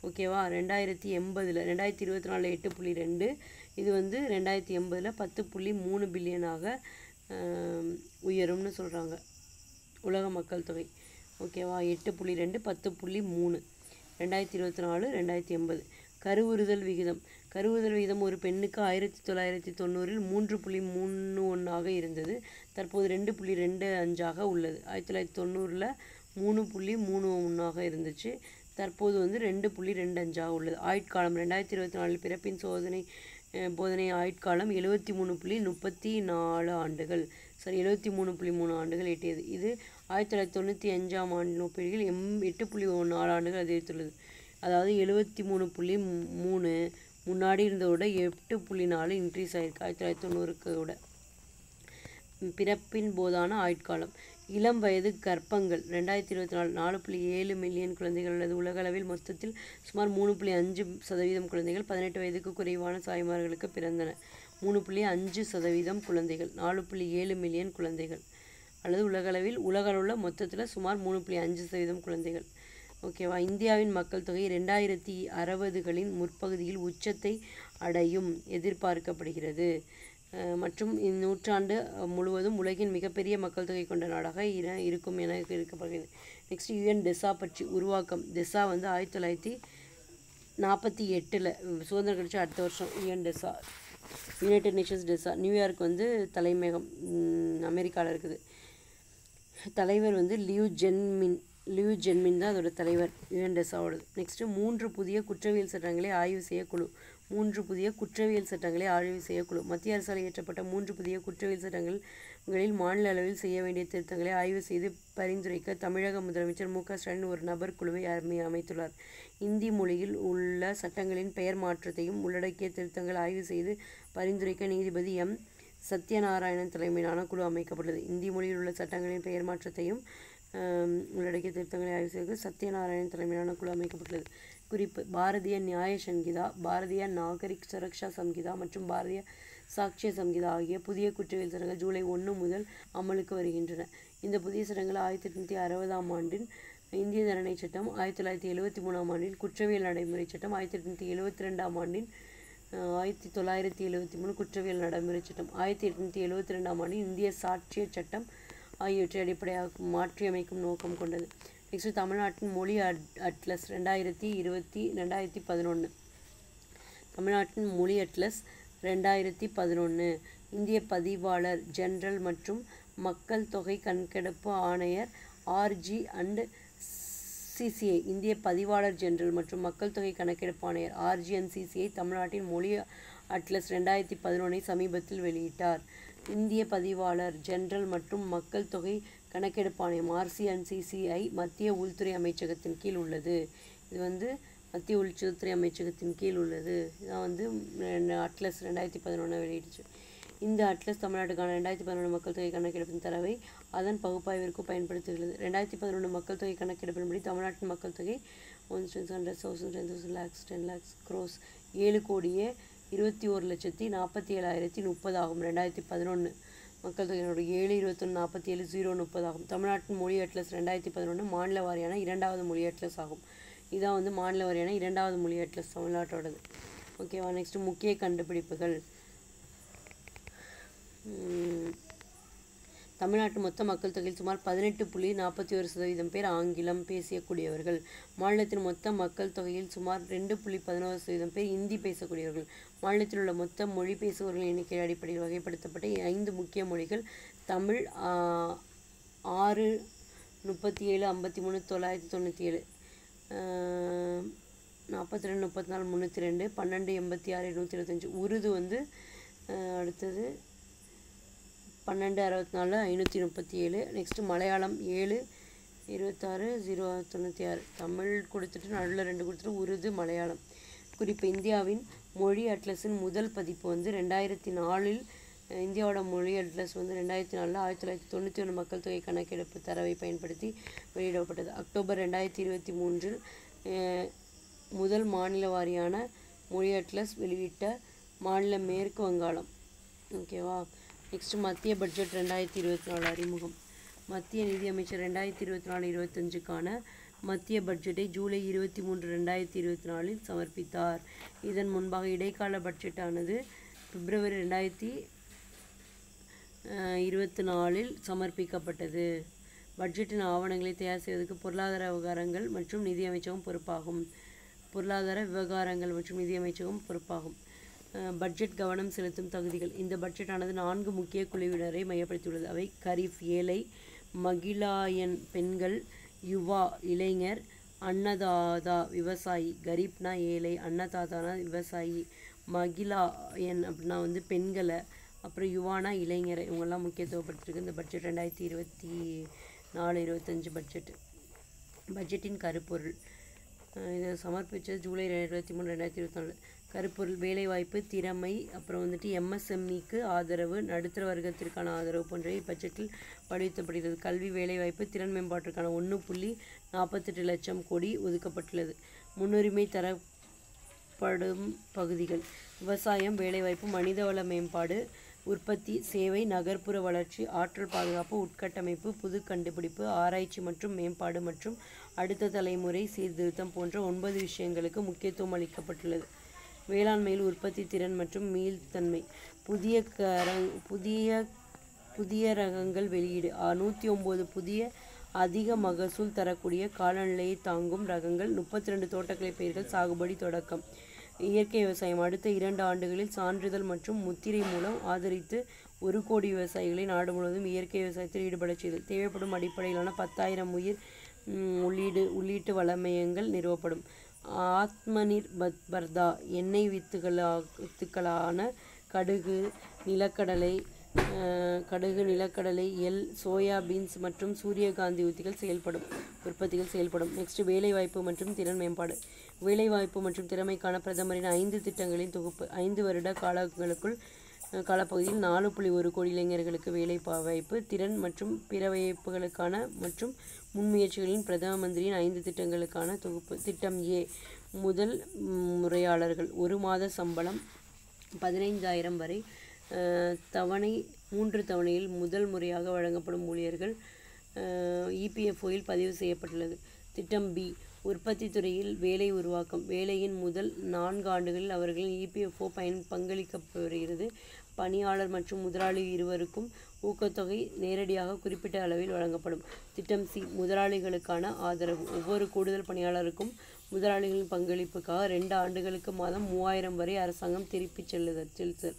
ஓகேவா? 2080 2024 8.2, இது வந்து 2080 10.3 பில்லியனாக உயரும்னு சொல்கிறாங்க உலக மக்கள் தொகை. ஓகேவா? 8.2 10.3 2024 2080. கருவுறுதல் விகிதம். கருவுறுதல் விகிதம் ஒரு பெண்ணுக்கு 1990 3.31 இருந்தது. தற்போது 2.25 உள்ளது. 1990 3.31 இருந்துச்சு. தற்போது வந்து 2.25 உள்ளது. ஆயுட்காலம் 2024 பிறப்பின் போதனை ஆயுட்காலம் 73.34 ஆண்டுகள். சரி, 73.3 ஆண்டுகள் எட்டியது. இது 1995 ஆண்டின் ஒப்பீடுகள் 8.4 ஆண்டுகள் அதிகரித்துள்ளது. அதாவது 73.3 முன்னாடி இருந்ததோட 8.4 இன்க்ரீஸ் ஆகிருக்கு 1990 விட. பிறப்பின் போதான ஆயுட்காலம். இளம் வயது கர்ப்பங்கள் 2024 4.7 மில்லியன் குழந்தைகள் உள்ளது. உலகளவில் மொத்தத்தில் சுமார் 3.5% குழந்தைகள் 18 வயதுக்கு குறைவான தாய்மார்களுக்கு பிறந்தன. 3.5% குழந்தைகள், 4.7 மில்லியன் குழந்தைகள். அல்லது உலகளவில் மொத்தத்தில் சுமார் 3.5% குழந்தைகள். ஓகேவா? இந்தியாவின் மக்கள் தொகை 2060களின் முற்பகுதியில் உச்சத்தை அடையும் எதிர்பார்க்கப்படுகிறது மற்றும் இந்நூற்றாண்டு முழுவதும் உலகின் மிகப்பெரிய மக்கள் தொகை கொண்ட நாடாக இருக்கும் என இருக்கப்படுகிறது. நெக்ஸ்ட் UN டெசா பற்றி. உருவாக்கம். டெசா வந்து 1948 சுதந்திரம் கிடைச்ச அடுத்த வருஷம் UN டெசா, யுனைடெட் நேஷன்ஸ் டெசா. நியூயார்க் வந்து தலைமையகம் அமெரிக்காவில் இருக்குது. தலைவர் வந்து லியூ ஜென்மின் தான் அதோட தலைவர் UN டெசாவோடது. நெக்ஸ்ட்டு 3 புதிய குற்றவியல் சட்டங்களை ஆய்வு செய்ய குழு. 3 புதிய குற்றவியல் சட்டங்களை ஆய்வு செய்ய குழு. மத்திய அரசால் இயற்றப்பட்ட 3 புதிய குற்றவியல் சட்டங்களில் மாநில அளவில் செய்ய வேண்டிய திருத்தங்களை ஆய்வு செய்து பரிந்துரைக்க தமிழக முதலமைச்சர் மு க ஸ்டாலின் ஒரு நபர் குழுவை அமைத்துள்ளார். இந்தி மொழியில் உள்ள சட்டங்களின் பெயர் மாற்றத்தையும் உள்ளடக்கிய திருத்தங்கள் ஆய்வு செய்து பரிந்துரைக்க நீதிபதி எம். சத்யநாராயணன் தலைமையிலான குழு அமைக்கப்பட்டுள்ளது. இந்தி மொழியில் உள்ள சட்டங்களின் பெயர் மாற்றத்தையும் உள்ளடக்கிய திருத்தங்களை ஆய்வு செய்து சத்யநாராயணன் தலைமையிலான குழு அமைக்கப்பட்டுள்ளது. குறிப்பு: பாரதிய நியாய சங்கீதா, பாரதிய நாகரிக் சுரக்ஷா சம்ஹிதா மற்றும் பாரதிய சாக்ஷ்ய சம்ஹிதா ஆகிய புதிய குற்றவியல் சட்டங்கள் ஜூலை 1 முதல் அமலுக்கு வருகின்றன. இந்த புதிய சட்டங்கள் 1860 ஆண்டின் இந்திய தண்டனை சட்டம், 1973 ஆண்டின் குற்றவியல் நடைமுறை சட்டம், 1872 ஆண்டின் 1973 குற்றவியல் நடைமுறை சட்டம், 1872 ஆண்டின் இந்திய சாட்சிய சட்டம் ஆகியவற்றை அடிப்படையாக மாற்றியமைக்கும் நோக்கம் கொண்டது. நெக்ஸ்ட் தமிழ்நாட்டின் மொழி அட்லஸ் 2011. தமிழ்நாட்டின் மொழி அட்லஸ் 2011. இந்திய பதிவாளர் ஜெனரல் மற்றும் மக்கள் தொகை கணக்கெடுப்பு ஆணையர் RG and CCI. இந்திய பதிவாளர் ஜெனரல் மற்றும் மக்கள் தொகை கணக்கெடுப்பு ஆணையர் RG and CCI தமிழ்நாட்டின் மொழி அட்லஸ் 2011 சமீபத்தில் வெளியிட்டார். இந்திய பதிவாளர் ஜெனரல் மற்றும் மக்கள் தொகை கணக்கெடுப்பு ஆணையம் RC and CCI மத்திய உள்துறை அமைச்சகத்தின் கீழ் உள்ளது. இது வந்து மத்திய உள்துறை அமைச்சகத்தின் கீழ் உள்ளது. இதான் வந்து அட்லஸ் 2011 வெளியிடுச்சு. இந்த அட்லஸ் தமிழ்நாட்டுக்கான 2011 மக்கள் தொகை கணக்கெடுப்பின் தரவை அதன் பகுப்பாய்விற்கு பயன்படுத்தியுள்ளது. 2011 மக்கள் தொகை கணக்கெடுப்பின்படி தமிழ்நாட்டின் மக்கள் தொகை 10,100,000 7,21,47,030 ஆகும். 2011 மக்கள் தொகையினோட 7,21,47,030 ஆகும். தமிழ்நாட்டின் மொழி அட்லஸ் 2011 மாநில வாரியான 2வது மொழி அட்லஸ் ஆகும். இதான் வந்து மாநில வாரியான 2வது மொழி அட்லஸ் தமிழ்நாட்டோடது. ஓகேவா? நெக்ஸ்ட் முக்கிய கண்டுபிடிப்புகள். தமிழ்நாட்டு மொத்த மக்கள் தொகையில் சுமார் 18.41% பேர் ஆங்கிலம் பேசக்கூடியவர்கள். மாநிலத்தின் மொத்த மக்கள் தொகையில் சுமார் 2.11% பேர் இந்தி பேசக்கூடியவர்கள். மாநிலத்தில் உள்ள மொத்த மொழி பேசுபவர்களின் எண்ணிக்கை அடிப்படையில் வகைப்படுத்தப்பட்ட 5 முக்கிய மொழிகள்: தமிழ் 6, 37, 53, 997, 42, 34, 302, 12, 86, 225. உருது வந்து அடுத்தது 12, 64, 537. நெக்ஸ்ட்டு மலையாளம் 7, 26, 096. தமிழ் கொடுத்துட்டு நடுவில் 2 கொடுத்துட்டு உருது, மலையாளம். குறிப்பு: இந்தியாவின் மொழி அட்லஸின் முதல் பதிப்பு வந்து 2004. இந்தியாவோட மொழி அட்லஸ் வந்து 2004 1991 மக்கள் தொகை கணக்கெடுப்பு தரவை பயன்படுத்தி வெளியிடப்பட்டது. அக்டோபர் 2023 முதல் மாநில வாரியான மொழி அட்லஸ் வெளியிட்ட மாநிலம் மேற்கு வங்காளம். ஓகேவா? நெக்ஸ்ட் மத்திய பட்ஜெட் 2024 அறிமுகம். மத்திய நிதியமைச்சர் 2024-25க்கான மத்திய பட்ஜெட்டை ஜூலை 23, 2024 சமர்ப்பித்தார். இதன் முன்பாக இடைக்கால பட்ஜெட்டானது பிப்ரவரி 2024 சமர்ப்பிக்கப்பட்டது. பட்ஜெட்டின் ஆவணங்களை தயார் செய்வதற்கு பொருளாதார விவகாரங்கள் மற்றும் நிதியமைச்சகம் பொறுப்பாகும். பட்ஜெட் கவனம் செலுத்தும் தகுதிகள். இந்த பட்ஜெட்டானது 4 முக்கிய குழுவினரை மையப்படுத்தியுள்ளது. அவை கரீஃப் ஏழை, மகிழாயன் பெண்கள், யுவா இளைஞர், அன்னதாதா விவசாயி. கரீப்னா ஏழை, அன்னதாதானா விவசாயி, மகிழாயன் அப்படின்னா பெண்களை, அப்புறம் யுவானா இளைஞரை, இவங்கெல்லாம் முக்கியத்துவப்படுத்திருக்கு இந்த பட்ஜெட் 2024-25 பட்ஜெட்டின் கருப்பொருள். இதை சமர்ப்பித்தது ஜூலை 23, 2024. கருப்பொருள்: வேலைவாய்ப்பு, திறமை, அப்புறம் எம்எஸ்எம்இக்கு ஆதரவு, நடுத்தர வர்க்கத்திற்கான ஆதரவு போன்றவை இப்பட்ஜெட்டில் வலியுறுத்தப்படுகிறது. கல்வி, வேலைவாய்ப்பு, திறன் மேம்பாட்டிற்கான 1.48 லட்சம் கோடி ஒதுக்கப்பட்டுள்ளது. முன்னுரிமை தரப்படும் பகுதிகள்: விவசாயம், வேலைவாய்ப்பு, மனிதவள மேம்பாடு, உற்பத்தி, சேவை, நகர்ப்புற வளர்ச்சி, ஆற்றல் பாதுகாப்பு, உட்கட்டமைப்பு, புது கண்டுபிடிப்பு, ஆராய்ச்சி மற்றும் மேம்பாடு மற்றும் அடுத்த தலைமுறை சீர்திருத்தம் போன்ற 9 விஷயங்களுக்கு முக்கியத்துவம் அளிக்கப்பட்டுள்ளது. வேளாண்மையில் உற்பத்தி திறன் மற்றும் மீள்தன்மை. புதிய ரகங்கள் வெளியீடு. 109 புதிய அதிக மகசூல் தரக்கூடிய காலநிலையை தாங்கும் ரகங்கள். 32 தோட்டக்கலை பயிர்கள் சாகுபடி தொடக்கம். இயற்கை விவசாயம். அடுத்த 2 ஆண்டுகளில் சான்றிதழ் மற்றும் முத்திரை மூலம் ஆதரித்து 1 கோடி விவசாயிகளை நாடு முழுவதும் இயற்கை விவசாயத்தில் ஈடுபடச் செய்தல். தேவைப்படும் அடிப்படையிலான 10,000 உயிர் உள்ளீட்டு வளமையங்கள் நிறுவப்படும். ஆத்மநிர்பர்தா. எண்ணெய் வித்துக்களான கடுகு, நிலக்கடலை, எள், சோயா பீன்ஸ் மற்றும் சூரியகாந்தி உற்பத்திகள் செயல்படும். நெக்ஸ்ட் வேலைவாய்ப்பு மற்றும் திறன் மேம்பாடு. வேலைவாய்ப்பு மற்றும் திறமைக்கான பிரதமரின் 5 திட்டங்களின் தொகுப்பு. 5 வருட காலப்பகுதியில் 4.1 கோடி இளைஞர்களுக்கு வேலை வாய்ப்பு. திறன் மற்றும் பிற வாய்ப்புகளுக்கான மற்றும் முன்முயற்சிகளின் பிரதம மந்திரியின் 5 திட்டங்களுக்கான தொகுப்பு. திட்டம் ஏ. முதல் முறையாளர்கள். 1 மாத சம்பளம் 15,000 வரை. 3 தவணையில் முதல் முறையாக வழங்கப்படும் ஊழியர்கள் இபிஎஃப்ஓயில் பதிவு செய்யப்பட்டுள்ளது. திட்டம் பி. உற்பத்தி துறையில் வேலை உருவாக்கம். வேலையின் முதல் 4 ஆண்டுகளில் அவர்களின் இபிஎஃப்ஓ பங்களிக்கப்பட்டு வருகிறது. பணியாளர் மற்றும் முதலாளி இருவருக்கும் ஊக்கத்தொகை நேரடியாக குறிப்பிட்ட அளவில் வழங்கப்படும். திட்டம் சி. முதலாளிகளுக்கான ஆதரவு. ஒவ்வொரு கூடுதல் பணியாளருக்கும் முதலாளிகளின் பங்களிப்புக்காக 2 ஆண்டுகளுக்கு மாதம் 3,000 வரை அரசாங்கம் திருப்பிச் செலுத்தல்.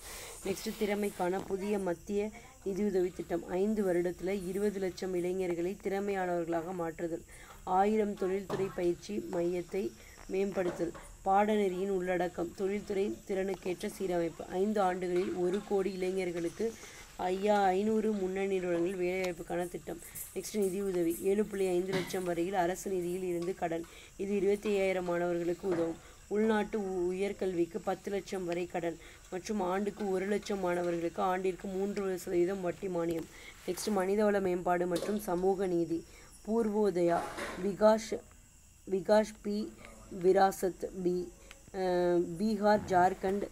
நெக்ஸ்ட் திறமைக்கான புதிய மத்திய நிதியுதவி திட்டம். 5 வருடத்தில் 20 லட்சம் இளைஞர்களை திறமையானவர்களாக மாற்றுதல். 1000 தொழில்துறை பயிற்சி மையத்தை மேம்படுத்தல். பாடநெறியின் உள்ளடக்கம். தொழில்துறை திறனுக்கேற்ற சீரமைப்பு. 5 ஆண்டுகளில் 1 கோடி இளைஞர்களுக்கு 500 முன்னணி நிறுவனங்கள் வேலைவாய்ப்புக்கான திட்டம். நெக்ஸ்ட் நிதியுதவி. 7.5 லட்சம் வரையில் அரசு நிதியில் இருந்து கடன். இது 25,000 மாணவர்களுக்கு உதவும். உள்நாட்டு உயர்கல்விக்கு 10 லட்சம் வரை கடன் மற்றும் ஆண்டுக்கு 1 லட்சம் மாணவர்களுக்கு ஆண்டிற்கு 3% வட்டி மானியம். நெக்ஸ்ட் மனிதவள மேம்பாடு மற்றும் சமூக நீதி. பூர்வோதயா, விகாஷ் பி, விராசத் பி. பீகார், ஜார்க்கண்ட்,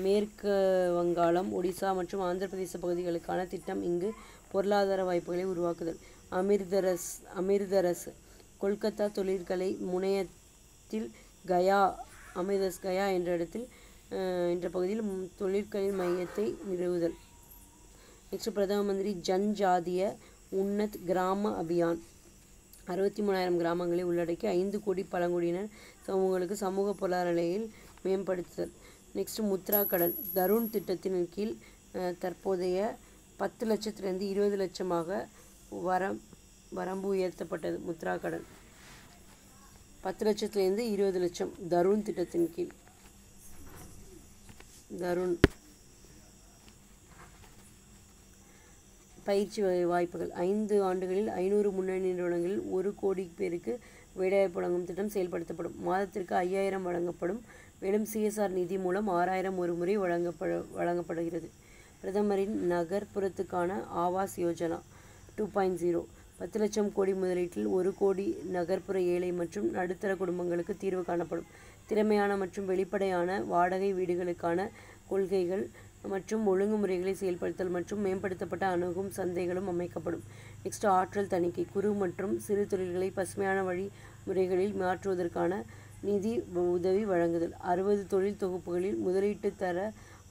மேற்கு வங்காளம், ஒடிசா மற்றும் ஆந்திர பிரதேச பகுதிகளுக்கான திட்டம். இங்கு பொருளாதார வாய்ப்புகளை உருவாக்குதல். அமிர்தரஸ். கொல்கத்தா தொழிற்கலை முனையத்தில் அமிர்தரஸ் கயா என்ற பகுதியில் தொழிற்கலை மையத்தை நிறுவுதல். நெக்ஸ்ட் பிரதம மந்திரி ஜன்ஜாதிய உன்னத் கிராம அபியான். 63,000 கிராமங்களை உள்ளடக்கி 5 கோடி பழங்குடியினர் சமூகங்களுக்கு சமூக பொருளாதார நிலையில் மேம்படுத்துதல். நெக்ஸ்ட் முத்ரா கடன். தருண் திட்டத்தின் கீழ் தற்போதைய 10 லட்சத்திலிருந்து 20 லட்சமாக வரம்பு உயர்த்தப்பட்டது. முத்ரா கடன் 10 லட்சத்திலிருந்து 20 லட்சம் தருண் திட்டத்தின் கீழ். பயிற்சி வாய்ப்புகள். 5 ஆண்டுகளில் 500 முன்னணி நிறுவனங்களில் 1 கோடி பேருக்கு வேலைவாய்ப்பு வழங்கும் திட்டம் செயல்படுத்தப்படும். மாதத்திற்கு 5,000 வழங்கப்படும். மேலும் சிஎஸ்ஆர் நிதி மூலம் 6,000 ஒரு முறை வழங்கப்படுகிறது. பிரதமரின் நகர்ப்புறத்துக்கான ஆவாஸ் யோஜனா 2.0. 10 லட்சம் கோடி முதலீட்டில் 1 கோடி நகர்ப்புற ஏழை மற்றும் நடுத்தர குடும்பங்களுக்கு தீர்வு காணப்படும். திறமையான மற்றும் வெளிப்படையான வாடகை வீடுகளுக்கான கொள்கைகள் மற்றும் ஒழுங்குமுறைகளை செயல்படுத்தல் மற்றும் மேம்படுத்தப்பட்ட அணுகும் சந்தைகளும் அமைக்கப்படும். நெக்ஸ்ட் ஆற்றல் தணிக்கை. குறு மற்றும் சிறு தொழில்களை பசுமையான வழிமுறைகளில் மாற்றுவதற்கான நிதி உதவி வழங்குதல். 60 தொழில் தொகுப்புகளில் முதலீட்டு தர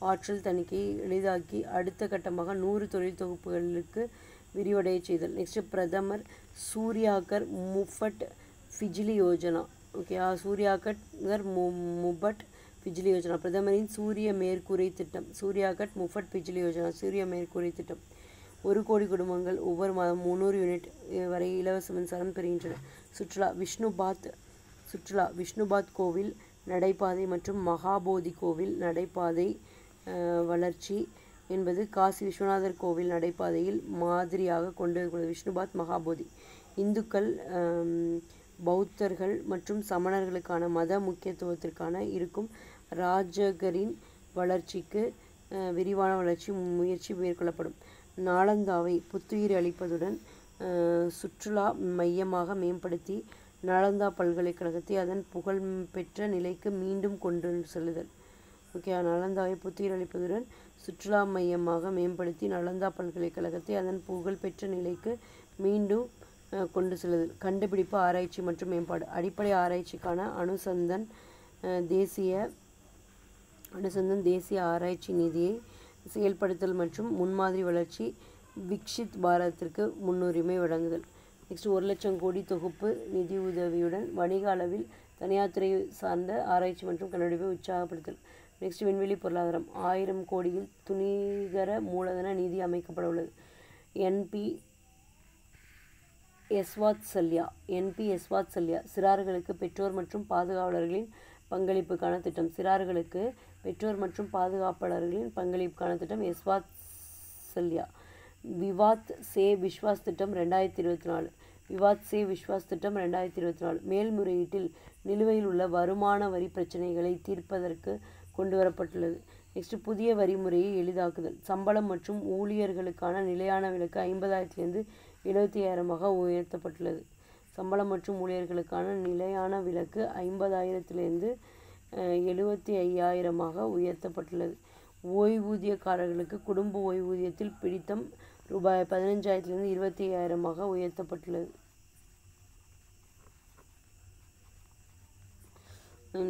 ஆற்றல் தணிக்கையை எளிதாக்கி அடுத்த கட்டமாக 100 தொழில் தொகுப்புகளுக்கு விரிவடைய செய்தல். நெக்ஸ்ட் பிரதமர் சூர்யாகர் முஃபட் பிஜ்லி யோஜனா. ஓகே, சூர்யாகர் முஃபட் பிஜ்லி யோஜனா பிரதமரின் சூரிய மேற்கூரை திட்டம். சூர்யாகட் முஃபட் பிஜ்லி யோஜனா சூரிய மேற்கூரை திட்டம். 1 கோடி குடும்பங்கள் ஒவ்வொரு மாதம் 300 யூனிட் வரை இலவச மின்சாரம் பெறுகின்றன. சுற்றுலா விஷ்ணுபாத் கோவில் நடைபாதை மற்றும் மகாபோதி கோவில் நடைபாதை வளர்ச்சி என்பது காசி விஸ்வநாதர் கோவில் நடைபாதையில் மாதிரியாக கொண்டு வரப்படுகிறது. விஷ்ணுபாத் மகாபோதி. இந்துக்கள், பௌத்தர்கள் மற்றும் சமணர்களுக்கான மத முக்கியத்துவத்திற்கான இருக்கும் ராஜகரின் வளர்ச்சிக்கு விரிவான வளர்ச்சி முயற்சி மேற்கொள்ளப்படும். நாலந்தாவை புத்துயிர் அளிப்பதுடன் சுற்றுலா மையமாக மேம்படுத்தி நாலந்தா பல்கலைக்கழகத்தை அதன் புகழ்பெற்ற நிலைக்கு மீண்டும் கொண்டு செல்லுதல். ஓகே, நாலந்தாவை புத்துயிர் அளிப்பதுடன் சுற்றுலா மையமாக மேம்படுத்தி நாலந்தா பல்கலைக்கழகத்தை அதன் புகழ்பெற்ற நிலைக்கு மீண்டும் கொண்டு செல்லுதல். கண்டுபிடிப்பு, ஆராய்ச்சி மற்றும் மேம்பாடு. அடிப்படை ஆராய்ச்சிக்கான அனுசந்தன் தேசிய ஆராய்ச்சி நிதியை செயல்படுத்தல் மற்றும் முன்மாதிரி வளர்ச்சி. விக்ஷித் பாரதத்திற்கு முன்னுரிமை வழங்குதல். நெக்ஸ்ட் 1 லட்சம் கோடி தொகுப்பு நிதி உதவியுடன் வணிக அளவில் தனியார் துறை சார்ந்த ஆராய்ச்சி மற்றும் கண்டுபிடிப்பை உற்சாகப்படுத்தல். நெக்ஸ்ட் விண்வெளி பொருளாதாரம். 1000 கோடியில் துணிகர மூலதன நிதி அமைக்கப்பட உள்ளது. என்பி எஸ்வாத்சல்யா சிறார்களுக்கு பெற்றோர் மற்றும் பாதுகாவலர்களின் பங்களிப்புக்கான திட்டம். சிறார்களுக்கு பெற்றோர் மற்றும் பாதுகாப்பாளர்களின் பங்களிப்புக்கான திட்டம் எஸ்வாத்சல்யா. விவாத் சே விஸ்வாஸ் திட்டம் 2024. விவாத் சே விஸ்வாஸ் திட்டம் 2024 மேல்முறையீட்டில் நிலுவையில் உள்ள வருமான வரி பிரச்சினைகளை தீர்ப்பதற்கு கொண்டு வரப்பட்டுள்ளது. நெக்ஸ்ட் புதிய வரி முறையை எளிதாக்குதல். சம்பளம் மற்றும் ஊழியர்களுக்கான நிலையான விலக்கு 50,000 75,000 உயர்த்தப்பட்டுள்ளது. சம்பளம் மற்றும் ஊழியர்களுக்கான நிலையான விலக்கு 50,000 75,000 உயர்த்தப்பட்டுள்ளது. ஓய்வூதியக்காரர்களுக்கு குடும்ப ஓய்வூதியத்தில் பிடித்தம் ரூபாய் 15,000 25,000 உயர்த்தப்பட்டுள்ளது.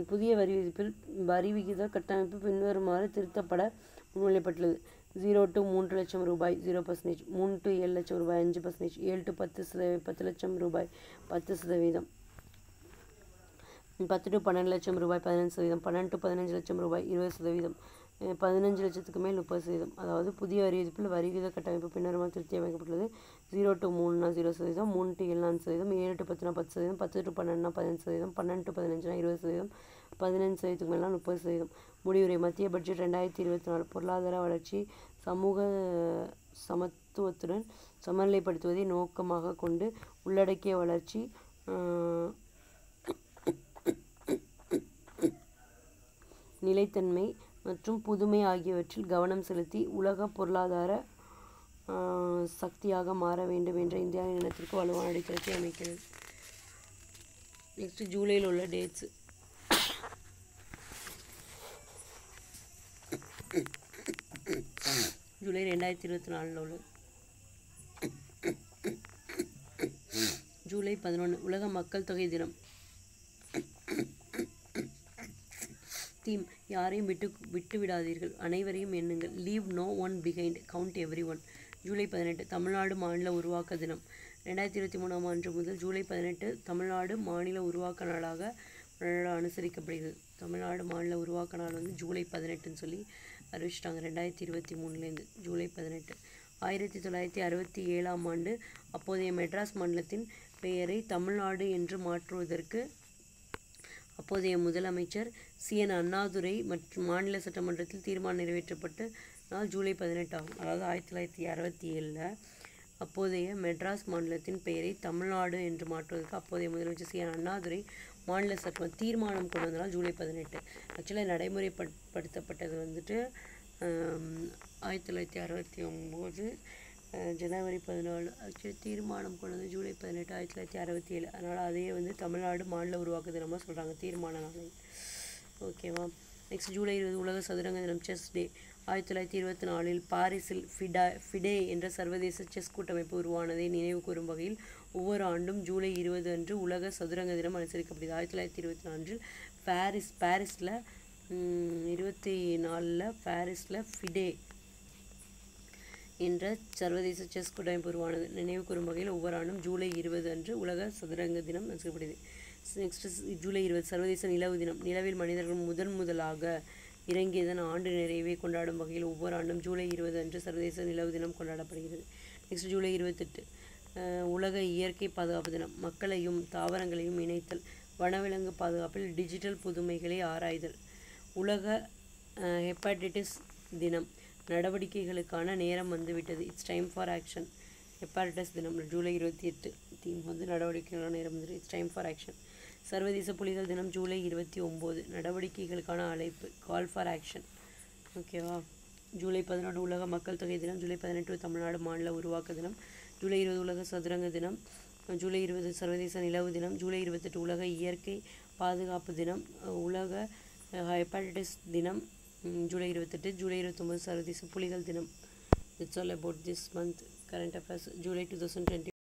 புதிய வரி விதிப்பில் வரி விகித கட்டமைப்பு பின்வருமாறு திருத்தப்பட முன்மொழியப்பட்டுள்ளது. 0 to 3 லட்சம் ரூபாய் 0%, 3 to 7 லட்சம் ரூபாய் 5%, 7 to 10 லட்சம் ரூபாய் 10%, 10 to 12 லட்சம் ரூபாய் 15%, 12 to 15 லட்சம் ரூபாய் 20%, 15 லட்சத்துக்கு மேல் 30%. அதாவது புதிய வரி விதிப்பில் வரி விகித கட்டமைப்பு பின்வருமாறு திருத்தி அமைக்கப்பட்டுள்ளது. 0 to 3 0%, 3 to 7 4%, 7 to 10 10%, 10 to 12 15%, 12 to 15 20%, 15%க்கு மேலே 30%. முடிவுரை. மத்திய பட்ஜெட் 2024 பொருளாதார வளர்ச்சி சமூக சமத்துவத்துடன் சமநிலைப்படுத்துவதை நோக்கமாக கொண்டு உள்ளடக்கிய வளர்ச்சி, நிலைத்தன்மை மற்றும் புதுமை ஆகியவற்றில் கவனம் செலுத்தி உலக பொருளாதார சக்தியாக மாற வேண்டும் என்ற இந்தியாவின் எண்ணத்திற்கு வலுவான அடித்தளத்தை அமைக்கிறது. நெக்ஸ்ட் ஜூலையில் உள்ள டேட்ஸ். ஜூலை 2024 உள்ளது. ஜூலை 11 உலக மக்கள் தொகை தினம். தீம் யாரையும் விட்டு விடாதீர்கள், அனைவரையும் எண்ணுங்கள். Leave no one behind, count every one. ஜூலை 18 தமிழ்நாடு மாநில உருவாக்க தினம். 2023 ஆண்டு முதல் ஜூலை 18 தமிழ்நாடு மாநில உருவாக்க நாளாக அனுசரிக்கப்படுகிறது. தமிழ்நாடு மாநில உருவாக்க நாள் வந்து ஜூலை 18ன்னு சொல்லி அறிவிச்சிட்டாங்க. 2023 ஜூலை 18. 1967 ஆண்டு அப்போதைய மெட்ராஸ் மாநிலத்தின் பெயரை தமிழ்நாடு என்று மாற்றுவதற்கு அப்போதைய முதலமைச்சர் CN அண்ணாதுரை மற்றும் மாநில சட்டமன்றத்தில் தீர்மானம் நிறைவேற்றப்பட்ட நாள் ஜூலை 18 ஆகும். அதாவது 1967 அப்போதைய மெட்ராஸ் மாநிலத்தின் பெயரை தமிழ்நாடு என்று மாற்றுவதற்கு அப்போதைய முதலமைச்சர் CN அண்ணாதுரை மாநில சட்ட தீர்மானம் கொண்டு வந்த நாள் ஜூலை 18. ஆக்சுவலாக நடைமுறைப்படுத்தப்பட்டது வந்துட்டு 1969 ஜனவரி 14. ஆக்சுவலி தீர்மானம் கொண்டு வந்து ஜூலை 18 1967. அதனால் அதையே வந்து தமிழ்நாடு மாநில உருவாக்க தினமாக சொல்கிறாங்க, தீர்மான நாளை. ஓகேவா. நெக்ஸ்ட் ஜூலை 20 உலக சதுரங்க தினம், செஸ் டே. 1924 பாரிஸில் ஃபிடே என்ற சர்வதேச செஸ் கூட்டமைப்பு உருவானதை நினைவு கூறும் வகையில் ஒவ்வொரு ஆண்டும் ஜூலை 20 அன்று உலக சதுரங்க தினம் அனுசரிக்கப்படுகிறது. 1924 பாரிஸில் 24 பாரிஸில் ஃபிடே என்ற சர்வதேச செஸ் கூட்டமைப்பு உருவானது நினைவு கூறும் வகையில் ஒவ்வொரு ஆண்டும் ஜூலை 20 அன்று உலக சதுரங்க தினம் அனுசரிக்கப்படுகிறது. நெக்ஸ்ட் ஜூலை 20 சர்வதேச நிலவு தினம். நிலவில் மனிதர்கள் முதலாக இறங்கியதன் ஆண்டு நிறைவை கொண்டாடும் வகையில் ஒவ்வொரு ஆண்டும் ஜூலை 20 அன்று சர்வதேச நிலவு தினம் கொண்டாடப்படுகிறது. நெக்ஸ்ட் ஜூலை 28 உலக இயற்கை பாதுகாப்பு தினம். மக்களையும் தாவரங்களையும் இணைத்தல், வனவிலங்கு பாதுகாப்பில் டிஜிட்டல் புதுமைகளை ஆராய்தல். உலக ஹெப்பாட்டிட்டிஸ் தினம். நடவடிக்கைகளுக்கான நேரம் வந்துவிட்டது, it's time for action. Hepatitis தினம் ஜூலை 28 தீம் வந்து நடவடிக்கைகளுக்கான நேரம் வந்து இட்ஸ் டைம் ஃபார் ஆக்ஷன். சர்வதேச புலிகள் தினம் ஜூலை 29 நடவடிக்கைகளுக்கான அழைப்பு, கால் ஃபார் ஆக்ஷன். ஓகேவா. ஜூலை 11 உலக மக்கள் தொகை தினம். ஜூலை 18 தமிழ்நாடு மாநில உருவாக்க தினம். ஜூலை 20 உலக சதுரங்க தினம். ஜூலை 20 சர்வதேச நிலவு தினம். ஜூலை 28 உலக இயற்கை பாதுகாப்பு தினம். உலக ஹெப்பாட்டிட்டிஸ் தினம் ஜூலை 28. ஜூலை 29 சர்வதேச புலிகள் தினம். It's all about this month current affairs. July 2020.